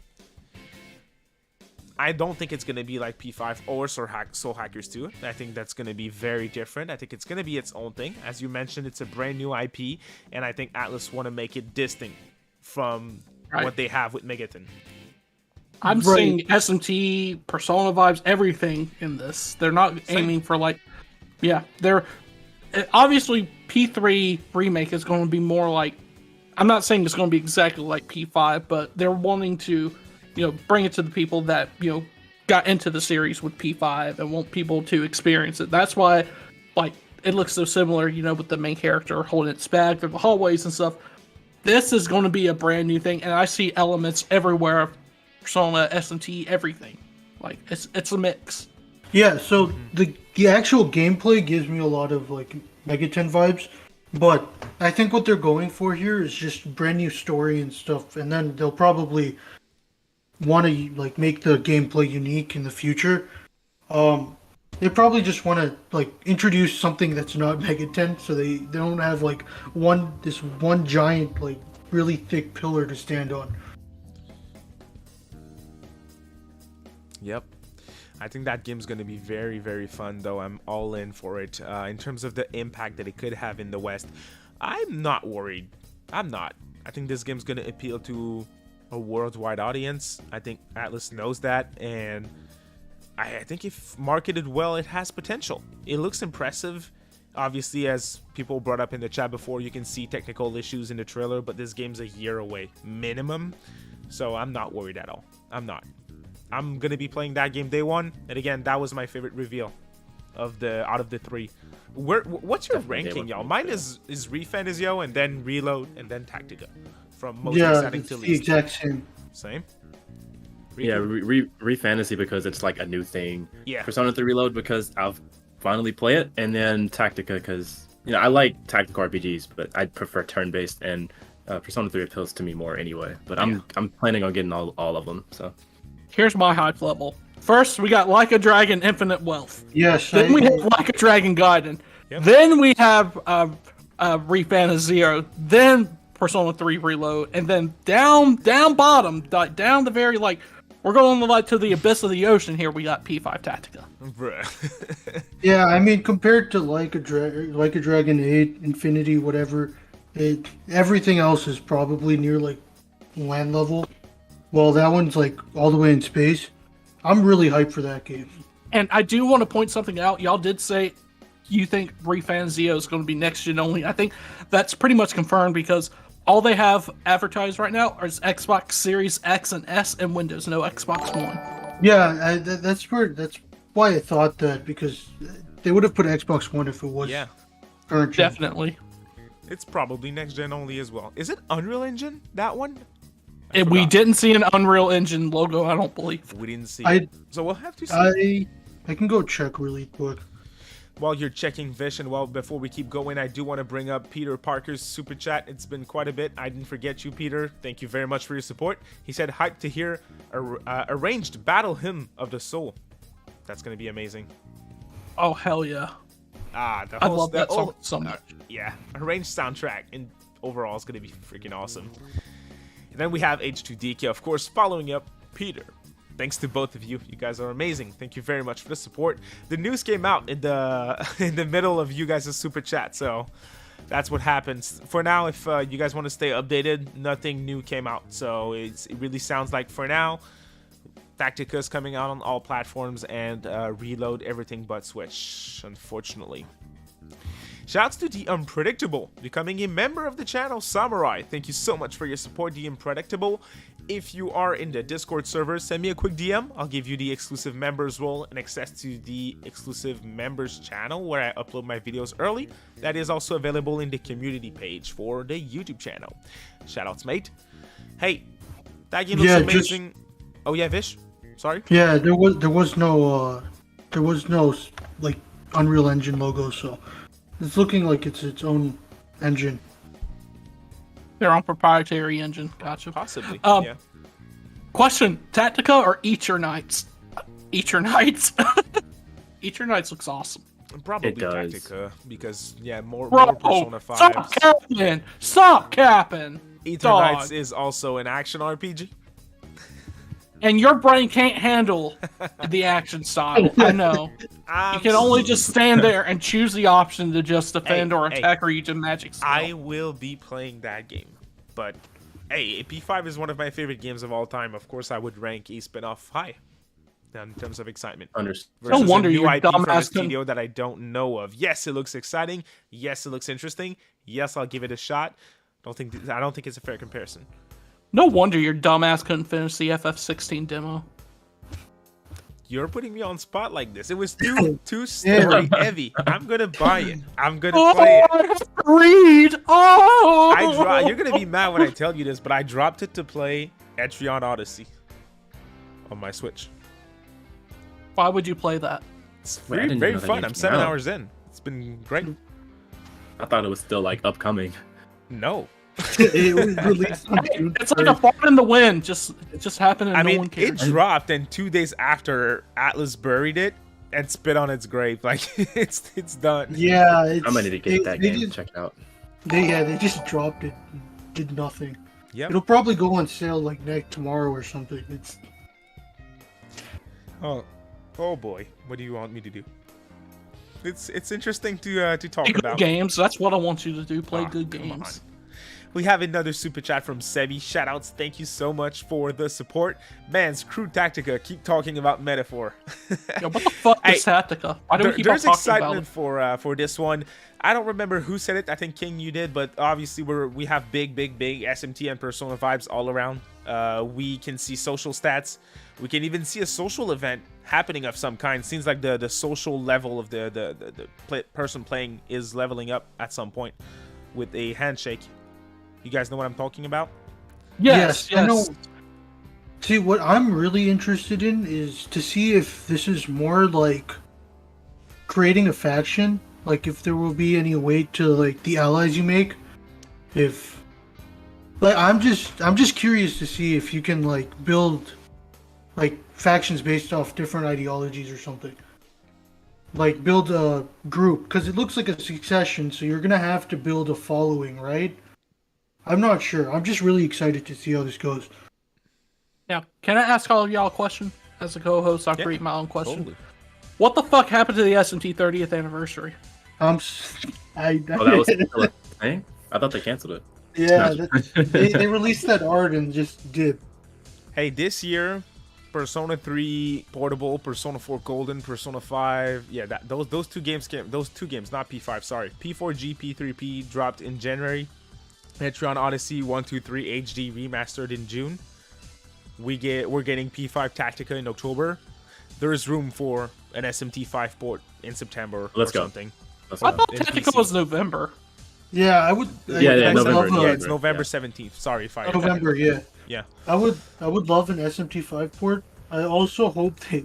I don't think it's going to be like P5 or Soul Hackers 2. I think that's going to be very different. I think it's going to be its own thing. As you mentioned, it's a brand new IP, and I think Atlus want to make it distinct from what they have with Megaton. I'm seeing SMT, Persona vibes, everything in this. They're not aiming for like, they're obviously P3 remake is going to be more like, I'm not saying it's going to be exactly like P5, but they're wanting to, bring it to the people that, got into the series with P5 and want people to experience it. That's why, like, it looks so similar, with the main character holding its bag through the hallways and stuff. This is going to be a brand new thing, and I see elements everywhere of Persona, SMT, everything. Like, it's a mix. Yeah, so the actual gameplay gives me a lot of, like, Megaton vibes, but I think what they're going for here is just brand new story and stuff, and then they'll probably want to, like, make the gameplay unique in the future. They probably just want to like introduce something that's not Megaten, so they don't have like this one giant like really thick pillar to stand on. Yep. I think that game's going to be very, very fun, though. I'm all in for it. In terms of the impact that it could have in the West, I'm not worried. I'm not. I think this game's going to appeal to a worldwide audience. I think Atlus knows that, and I think if marketed well, it has potential. It looks impressive. Obviously, as people brought up in the chat before, you can see technical issues in the trailer, but this game's a year away, minimum. So I'm not worried at all. I'm not. I'm gonna be playing that game day one, and again, that was my favorite reveal out of the three. What's your ranking, y'all? Mine is ReFantazio, and then Reload, and then Tactica, from most exciting to the least. exact same. Same. Yeah, ReFantazio because it's like a new thing. Yeah. Persona 3 Reload because I'll finally play it, and then Tactica because I like tactical RPGs, but I prefer turn-based, and Persona 3 appeals to me more anyway. But I'm planning on getting all of them. So. Here's my hype level. First, we got Like a Dragon Infinite Wealth. Yes. Then we have Like a Dragon Gaiden. Yep. Then we have ReFantazio. Then Persona 3 Reload. And then down bottom, down the very, like, we're going like to the abyss of the ocean here. We got P5 Tactica. Bruh. Yeah, I mean, compared to Like a Dragon 8, Infinity, whatever, everything else is probably near like land level. Well, that one's like all the way in space. I'm really hyped for that game. And I do want to point something out. Y'all did say you think ReFantazio is going to be next gen only. I think that's pretty much confirmed because all they have advertised right now is Xbox Series X and S and Windows, no Xbox One. Yeah, that's why I thought that, because they would have put Xbox One if it was current gen. Definitely. It's probably next gen only as well. Is it Unreal Engine, that one? We didn't see an Unreal Engine logo, I don't believe. We didn't see it. So we'll have to see. I can go check really quick. While you're checking, Vish, and well, before we keep going, I do want to bring up Peter Parker's super chat. It's been quite a bit. I didn't forget you, Peter. Thank you very much for your support. He said, hyped to hear arranged Battle Hymn of the Soul. That's going to be amazing. Oh, hell yeah. I love that song so much. Yeah, arranged soundtrack and overall is going to be freaking awesome. And then we have H2DK, of course, following up Peter. Thanks to both of you. You guys are amazing. Thank you very much for the support. The news came out in the middle of you guys' super chat, so that's what happens. For now, if you guys want to stay updated, nothing new came out. So it really sounds like for now, Tactica is coming out on all platforms, and Reload everything but Switch, unfortunately. Shouts to The Unpredictable, becoming a member of the channel, Samurai. Thank you so much for your support, The Unpredictable. If you are in the Discord server, send me a quick DM. I'll give you the exclusive members role and access to the exclusive members channel where I upload my videos early. That is also available in the community page for the YouTube channel. Shoutouts, mate. Hey, that game looks amazing. Oh yeah, Vish? Sorry? Yeah, there was no like Unreal Engine logo, so it's looking like it's its own engine. Their own proprietary engine. Gotcha. Possibly. Yeah. Question: Tactica or Eat Your Nights? Eat Your Nights. Eat Your Nights looks awesome. Probably does. Tactica because more Bro, Persona 5. stop capping! Stop capping! Eat Your Nights is also an action RPG. And your brain can't handle the action style. I know. You can only just stand there and choose the option to just defend or attack or use a magic skill. I will be playing that game. But, hey, P5 is one of my favorite games of all time. Of course, I would rank a spin-off high in terms of excitement. No wonder you're IP from a dumbass. studio that I don't know of. Yes, it looks exciting. Yes, it looks interesting. Yes, I'll give it a shot. I don't think it's a fair comparison. No wonder your dumbass couldn't finish the FF16 demo. You're putting me on spot like this. It was too story heavy. I'm gonna buy it. I'm gonna play it. I have to read. Oh, You're gonna be mad when I tell you this, but I dropped it to play Etrian Odyssey on my Switch. Why would you play that? It's Wait, I very, didn't very know that fun. game I'm came 7 out. hours in. It's been great. I thought it was still like upcoming. No. It was released on June It's like a fart in the wind. It just happened and I no mean, one it cares. dropped, and 2 days after Atlus buried it, and spit on its grave. Like it's done. Yeah, it's, I'm gonna need to get that game. Check it out. They just dropped it, did nothing. Yep. It'll probably go on sale like tomorrow or something. It's oh boy, what do you want me to do? It's interesting to talk Play good about games. That's what I want you to do. Play good come games. on. We have another super chat from Sebi. Shoutouts, thank you so much for the support. Man, screw Tactica. Keep talking about Metaphor. Yo, what the fuck is Tactica? Why do we keep on There's talking excitement about it? for this one. I don't remember who said it. I think King, you did, but obviously we have big SMT and Persona vibes all around. We can see social stats. We can even see a social event happening of some kind. Seems like the social level of the person playing is leveling up at some point with a handshake. You guys know what I'm talking about? Yes. I know. See, what I'm really interested in is to see if this is more like creating a faction, like if there will be any way to like the allies you make. If like I'm just curious to see if you can like build like factions based off different ideologies or something. Like build a group, because it looks like a succession, so you're gonna have to build a following, right? I'm not sure. I'm just really excited to see how this goes. Yeah. Can I ask all of y'all a question as a co-host? I'll create my own question. Totally. What the fuck happened to the SMT 30th anniversary? Oh, that was still a thing? I thought they canceled it. Yeah, they released that art and just did. Hey, this year, Persona 3 Portable, Persona 4 Golden, Persona 5. Yeah, those two games not P5, sorry. P4G, P3P dropped in January. Metron Odyssey 1, 2, 3 HD remastered in June. We're getting P5 Tactica in October. There is room for an SMT5 port in September or something. I thought Tactica was November. Yeah, I would. November. It's November 17th. Sorry if I. November, yeah. Yeah. I would love an SMT5 port. I also hope they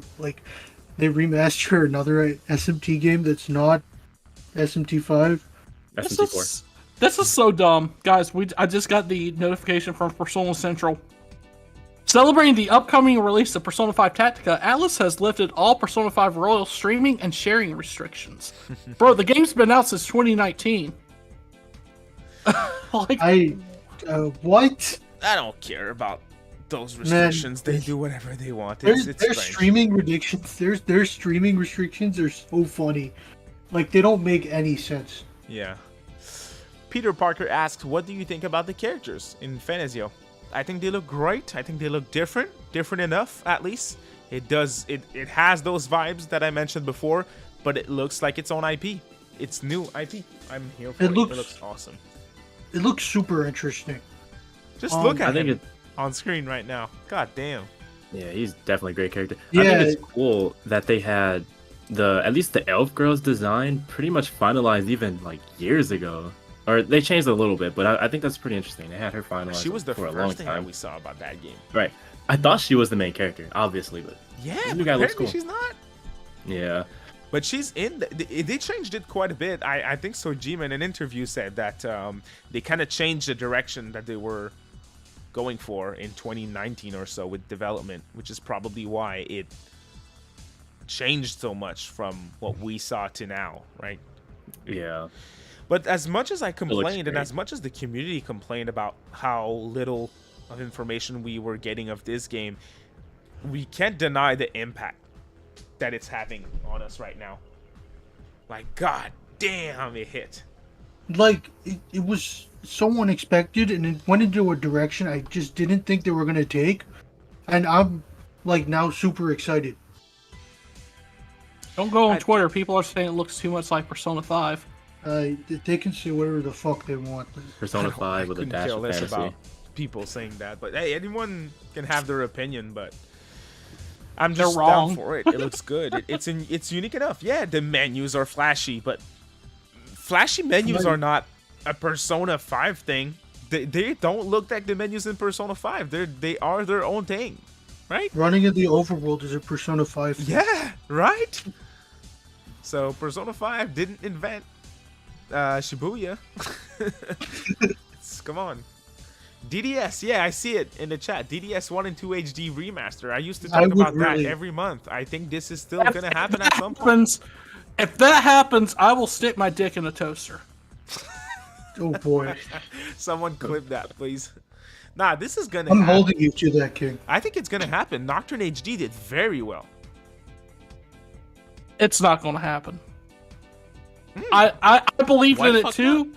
remaster another SMT game that's not SMT5. SMT4. This is so dumb, guys. I just got the notification from Persona Central. Celebrating the upcoming release of Persona 5 Tactica, ATLUS has lifted all Persona 5 Royal streaming and sharing restrictions. Bro, the game's been out since 2019. What? I don't care about those restrictions. Man, they do whatever they want. Their streaming restrictions. Their streaming restrictions are so funny. Like they don't make any sense. Yeah. Peter Parker asks, "What do you think about the characters in Fantasio?" I think they look great. I think they look different enough at least. It has those vibes that I mentioned before, but it looks like its own IP. It's new IP. I'm here for it. It looks awesome. It looks super interesting. Just look at him on screen right now. God damn. Yeah, he's definitely a great character. Yeah. I think it's cool that they had at least the elf girl's design pretty much finalized even like years ago. Or they changed it a little bit, but I think that's pretty interesting. They had her finalized. She was the for a long first thing time. that we saw about that game. Right. I thought she was the main character, obviously, but yeah, this new guy looks cool. She's not. Yeah. But she's in. They changed it quite a bit. I think Sojima in an interview said that they kind of changed the direction that they were going for in 2019 or so with development, which is probably why it changed so much from what we saw to now, right? Yeah. But as much as I complained and as much as the community complained about how little of information we were getting of this game, we can't deny the impact that it's having on us right now. Like, god damn, it hit. Like, it was so unexpected, and it went into a direction I just didn't think they were going to take. And I'm, like, now super excited. Don't go on Twitter. People are saying it looks too much like Persona 5. They can say whatever the fuck they want. Persona 5 with a dash of fantasy. About people saying that, but hey, anyone can have their opinion, but I'm just down for it. It looks good. It's unique enough. Yeah, the menus are flashy, but flashy menus are not a Persona 5 thing. They don't look like the menus in Persona 5. They are their own thing, right? Running in the overworld is a Persona 5 thing. Yeah, right? So Persona 5 didn't invent Shibuya. Come on. DDS, yeah, I see it in the chat. DDS 1 and 2 HD remaster. I used to I talk would about that really- every month. I think this is still going to happen at some point. If that happens, I will stick my dick in a toaster. Oh boy, Someone clip that, please. Nah, this is going to I'm happen. holding you to that, King. I think it's going to happen. Nocturne HD did very well. It's not going to happen. I believe Why in it fuck too.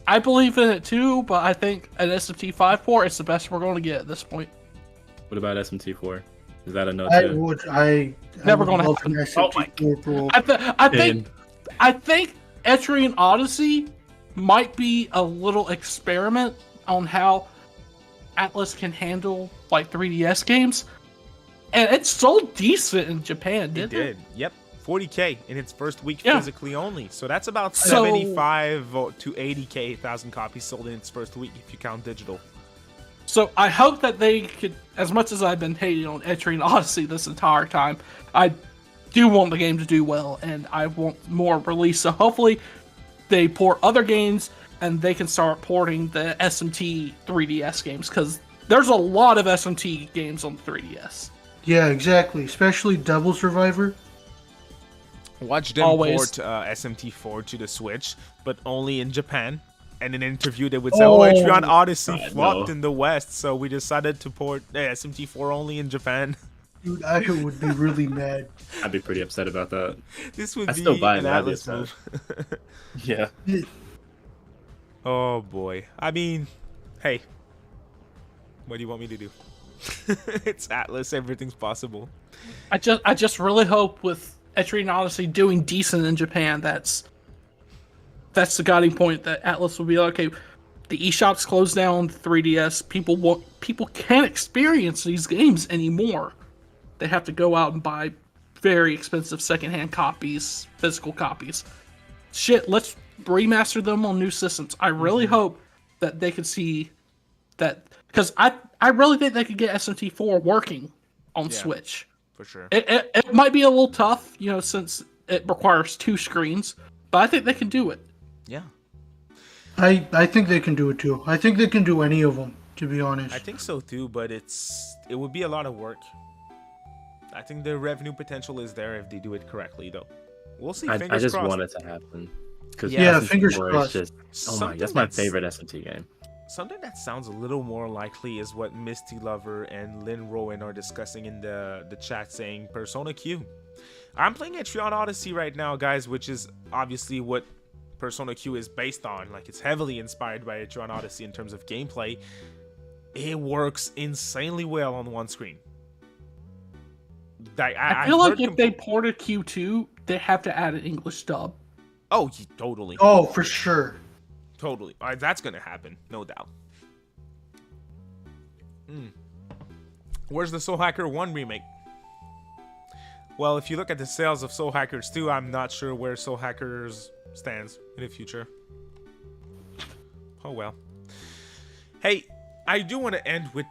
I believe in it too, but I think an SMT 5 port is the best we're going to get at this point. What about SMT4? Is that a no? Never would gonna love happen. an SMT4 Pro. I think Etrian Odyssey might be a little experiment on how Atlus can handle like 3DS games, and it sold decent in Japan. It did. Yep. 40K in its first week Yeah. physically only. So that's about So- 75 to 80K thousand copies sold in its first week if you count digital. So I hope that they could, as much as I've been hating on Etrian Odyssey this entire time, I do want the game to do well, and I want more release. So hopefully they port other games, and they can start porting the SMT 3DS games, because there's a lot of SMT games on the 3DS. Yeah, exactly. Especially Devil Survivor. Watch them Always. port SMT4 to the Switch, but only in Japan. And in an interview, they would say, "Oh, Etrian Odyssey God, flopped no. in the West, so we decided to port SMT4 only in Japan." Dude, I would be really mad. I'd be pretty upset about that. This would I be still buy an it, I'd be Atlas move. Yeah. Oh boy. I mean, hey, what do you want me to do? It's Atlas. Everything's possible. I just really hope with Etrian Odyssey doing decent in Japan, that's the guiding point, that Atlus will be like, okay, the eShop's closed down, the 3DS, people can't experience these games anymore. They have to go out and buy very expensive secondhand copies, physical copies. Shit, let's remaster them on new systems. I really hope that they could see that, because I really think they could get SMT4 working on Yeah. Switch. For sure. It might be a little tough, since it requires 2 screens, but I think they can do it. Yeah. I think they can do it too. I think they can do any of them, to be honest. I think so too, but it would be a lot of work. I think the revenue potential is there if they do it correctly, though. We'll see. I Fingers just crossed. want it to happen. Because Yeah, fingers crossed. Just, oh my, Something that's my that's- favorite SMT game. Something that sounds a little more likely is what Misty Lover and Lynn Rowan are discussing in the chat, saying Persona Q. I'm playing Etrian Odyssey right now, guys, which is obviously what Persona Q is based on. Like, it's heavily inspired by Etrian Odyssey in terms of gameplay. It works insanely well on one screen. I feel like if they ported Q2, they have to add an English dub. Oh, totally. Oh, for sure. Totally. That's going to happen. No doubt. Where's the Soul Hacker 1 remake? Well, if you look at the sales of Soul Hackers 2, I'm not sure where Soul Hackers stands in the future. Oh well. Hey, I do want to end with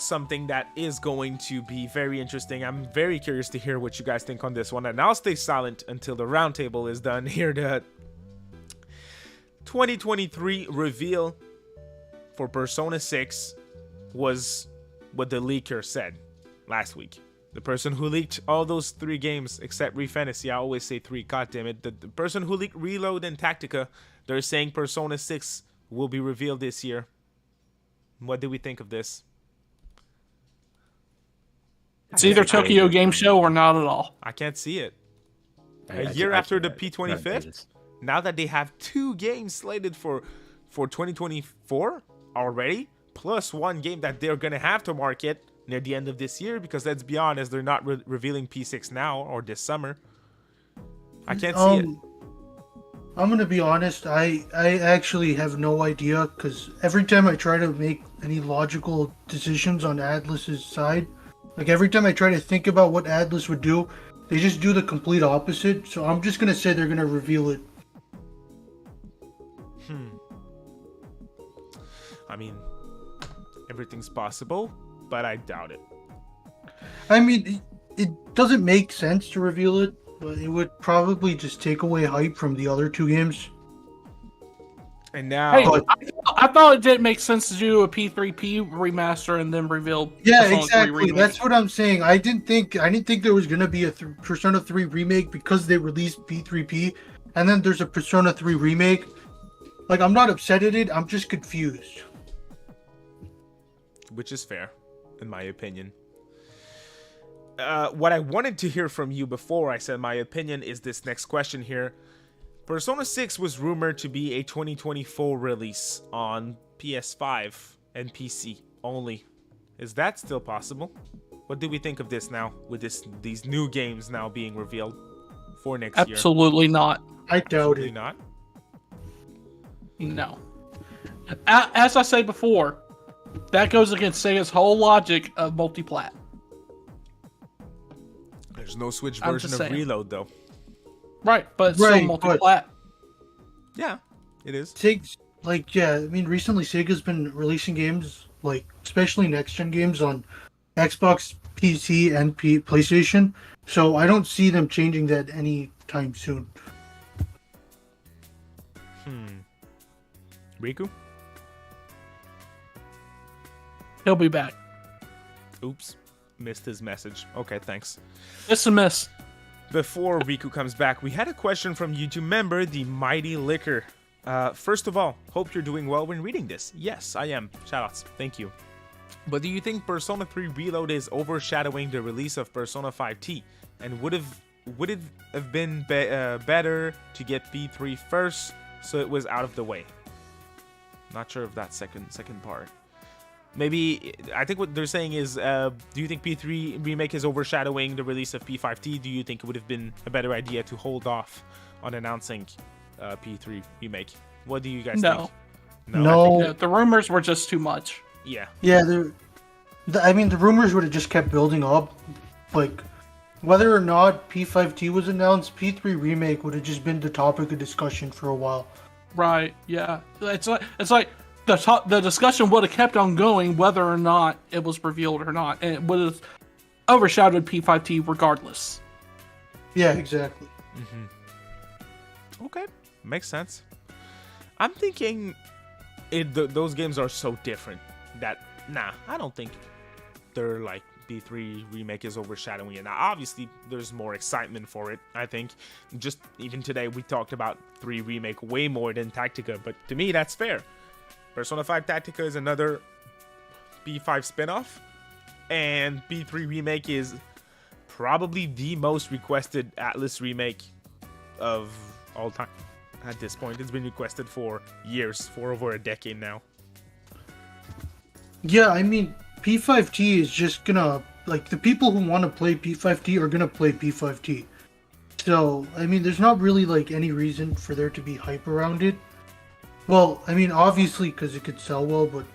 something that is going to be very interesting. I'm very curious to hear what you guys think on this one, and I'll stay silent until the roundtable is done. Here, the 2023 reveal for Persona 6 was what the leaker said last week. The person who leaked all those 3 games except ReFantazio, I always say 3, god damn it. The person who leaked Reload and Tactica, they're saying Persona 6 will be revealed this year. What do we think of this? It's either Tokyo Game Show or not at all. I can't see it. I year I after the can't- P25th? Now that they have 2 games slated for 2024 already, plus 1 game that they're going to have to market near the end of this year, because let's be honest, they're not revealing P6 now or this summer. I can't see it. I'm gonna be honest. I actually have no idea, because every time I try to make any logical decisions on Atlus's side, like every time I try to think about what Atlus would do, they just do the complete opposite. So I'm just gonna say they're gonna reveal it. I mean, everything's possible, but I doubt it. I mean, it doesn't make sense to reveal it, but it would probably just take away hype from the other 2 games. And now, Hey, I thought it didn't make sense to do a P3P remaster and then reveal. Yeah, Persona 3 exactly. remake. That's what I'm saying. I didn't think there was gonna be a Persona 3 remake because they released P3P, and then there's a Persona 3 remake. Like, I'm not upset at it. I'm just confused. Which is fair, in my opinion. What I wanted to hear from you before I said my opinion is this next question here. Persona 6 was rumored to be a 2024 release on PS5 and PC only. Is that still possible? What do we think of this now, with these new games now being revealed for next year? Absolutely not. I doubt Absolutely it. not. No. As I said before, that goes against Sega's whole logic of multiplat. There's no Switch I'm version just of saying. Reload though. Right, but it's Right, still but- multiplat. Yeah, it is. Recently Sega's been releasing games, like, especially next-gen games on Xbox, PC, and PlayStation, so I don't see them changing that anytime soon. Rikku? He'll be back. Oops. Missed his message. Okay, thanks. It's a miss. Before Rikku comes back, we had a question from YouTube member, the Mighty Liquor. First of all, hope you're doing well when reading this. Yes, I am. Shoutouts. Thank you. But do you think Persona 3 Reload is overshadowing the release of Persona 5T? And would it have been better to get P3 first so it was out of the way? Not sure of that second part. Maybe, I think what they're saying is, do you think P3 Remake is overshadowing the release of P5T? Do you think it would have been a better idea to hold off on announcing P3 Remake? What do you guys think? No. The rumors were just too much. Yeah. Yeah, the rumors would have just kept building up. Like, whether or not P5T was announced, P3 Remake would have just been the topic of discussion for a while. Right, yeah. It's like the discussion would have kept on going whether or not it was revealed or not, and it would have overshadowed P5T regardless. Yeah, exactly. Okay, makes sense. I'm thinking those games are so different that, I don't think they're like P3 Remake is overshadowing it. Now, obviously, there's more excitement for it, I think. Just even today, we talked about 3 Remake way more than Tactica, but to me, that's fair. Persona 5 Tactica is another P5 spin-off, and P3 Remake is probably the most requested ATLUS remake of all time. At this point, it's been requested for years, for over a decade now. Yeah, I mean, P5T is just gonna, like, the people who want to play P5T are gonna play P5T. So, I mean, there's not really, like, any reason for there to be hype around it. Well, I mean, obviously, because it could sell well, but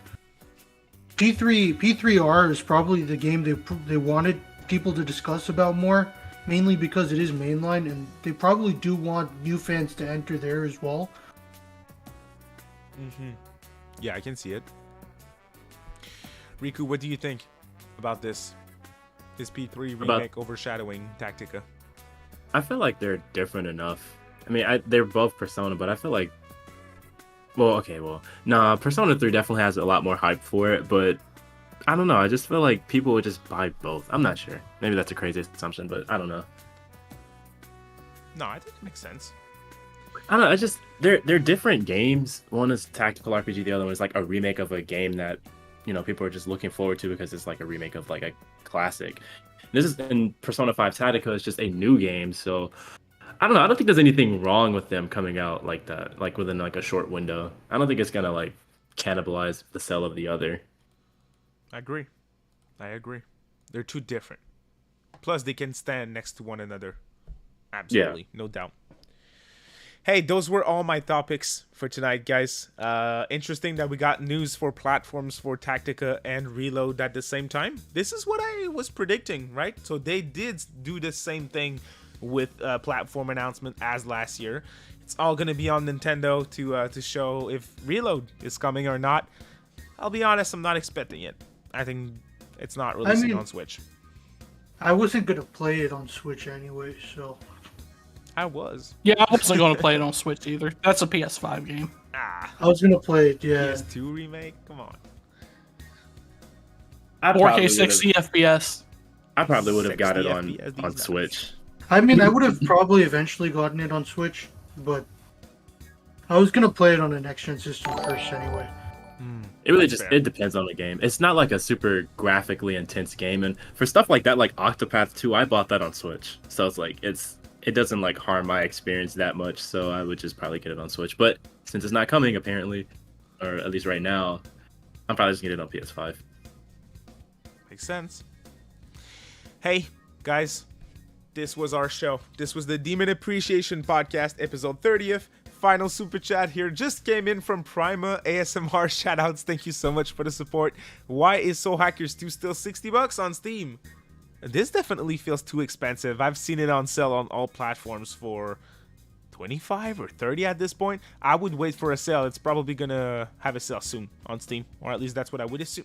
P3R is probably the game they wanted people to discuss about more, mainly because it is mainline, and they probably do want new fans to enter there as well. Yeah, I can see it. Rikku, what do you think about this? Is P3 Remake overshadowing Tactica? I feel like they're different enough. I mean, they're both Persona, but I feel like... Persona 3 definitely has a lot more hype for it, but I don't know. I just feel like people would just buy both. I'm not sure. Maybe that's a crazy assumption, but I don't know. No, I think it makes sense. I don't know. It's just they're different games. One is tactical RPG. The other one is like a remake of a game that, you know, people are just looking forward to because it's like a remake of like a classic. In Persona 5 Tactica is just a new game, so I don't know. I don't think there's anything wrong with them coming out like that, like within like a short window. I don't think it's gonna like cannibalize the sale of the other. I agree. They're too different. Plus, they can stand next to one another. Absolutely, no doubt. Hey, those were all my topics for tonight, guys. Interesting that we got news for platforms for Tactica and Reload at the same time. This is what I was predicting, right? So they did do the same thing with platform announcement as last year. It's all going to be on Nintendo to show if Reload is coming or not. I'll be honest, I'm not expecting it. I think it's not releasing on Switch. I wasn't gonna play it on Switch anyway, so... I was. Yeah, I wasn't going to play it on Switch either. That's a PS5 game. Ah, I was gonna play it. Yeah. PS2 remake. Come on. I 4K probably 60 FPS. would have got it 60 on FPS, these nuts. Switch. I mean, I would have probably eventually gotten it on Switch, but I was gonna play it on a next gen system first anyway. It really That's just fair. it depends on the game. It's not like a super graphically intense game, and for stuff like that, like Octopath 2, I bought that on Switch, so it's like it doesn't like harm my experience that much. So I would just probably get it on Switch. But since it's not coming apparently, or at least right now, I'm probably just gonna get it on PS5. Makes sense. Hey, guys, this was our show. This was the Demon Appreciation Podcast, episode 30th. Final super chat here just came in from Prima ASMR. Shoutouts, thank you so much for the support. Why is Soul Hackers 2 still $60 on Steam? This definitely feels too expensive. I've seen it on sale on all platforms for 25 or 30 at this point. I would wait for a sale. It's probably gonna have a sale soon on Steam, or at least that's what I would assume.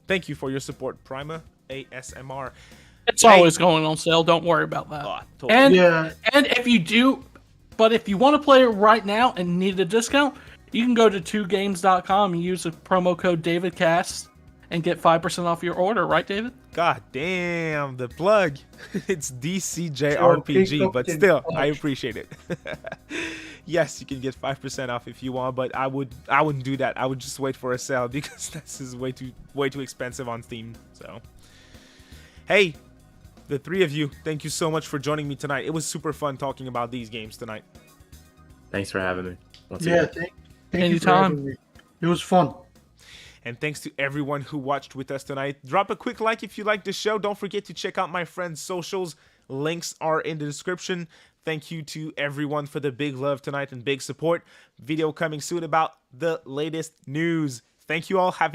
Thank you for your support, Prima ASMR. It's always going on sale. Don't worry about that. Oh, totally. And if you do, but if you want to play it right now and need a discount, you can go to 2games.com and use the promo code DavidCast and get 5% off your order. Right, David? God damn, the plug. It's DCJRPG, but still, I appreciate it. Yes, you can get 5% off if you want, but I wouldn't do that. I would just wait for a sale because this is way too expensive on Steam. So, hey, the three of you, thank you so much for joining me tonight. It was super fun talking about these games tonight. Thanks for having me. Once Yeah, again. thank you for having me. It was fun. And thanks to everyone who watched with us tonight. Drop a quick like if you liked the show. Don't forget to check out my friends' socials. Links are in the description. Thank you to everyone for the big love tonight and big support. Video coming soon about the latest news. Thank you all. Have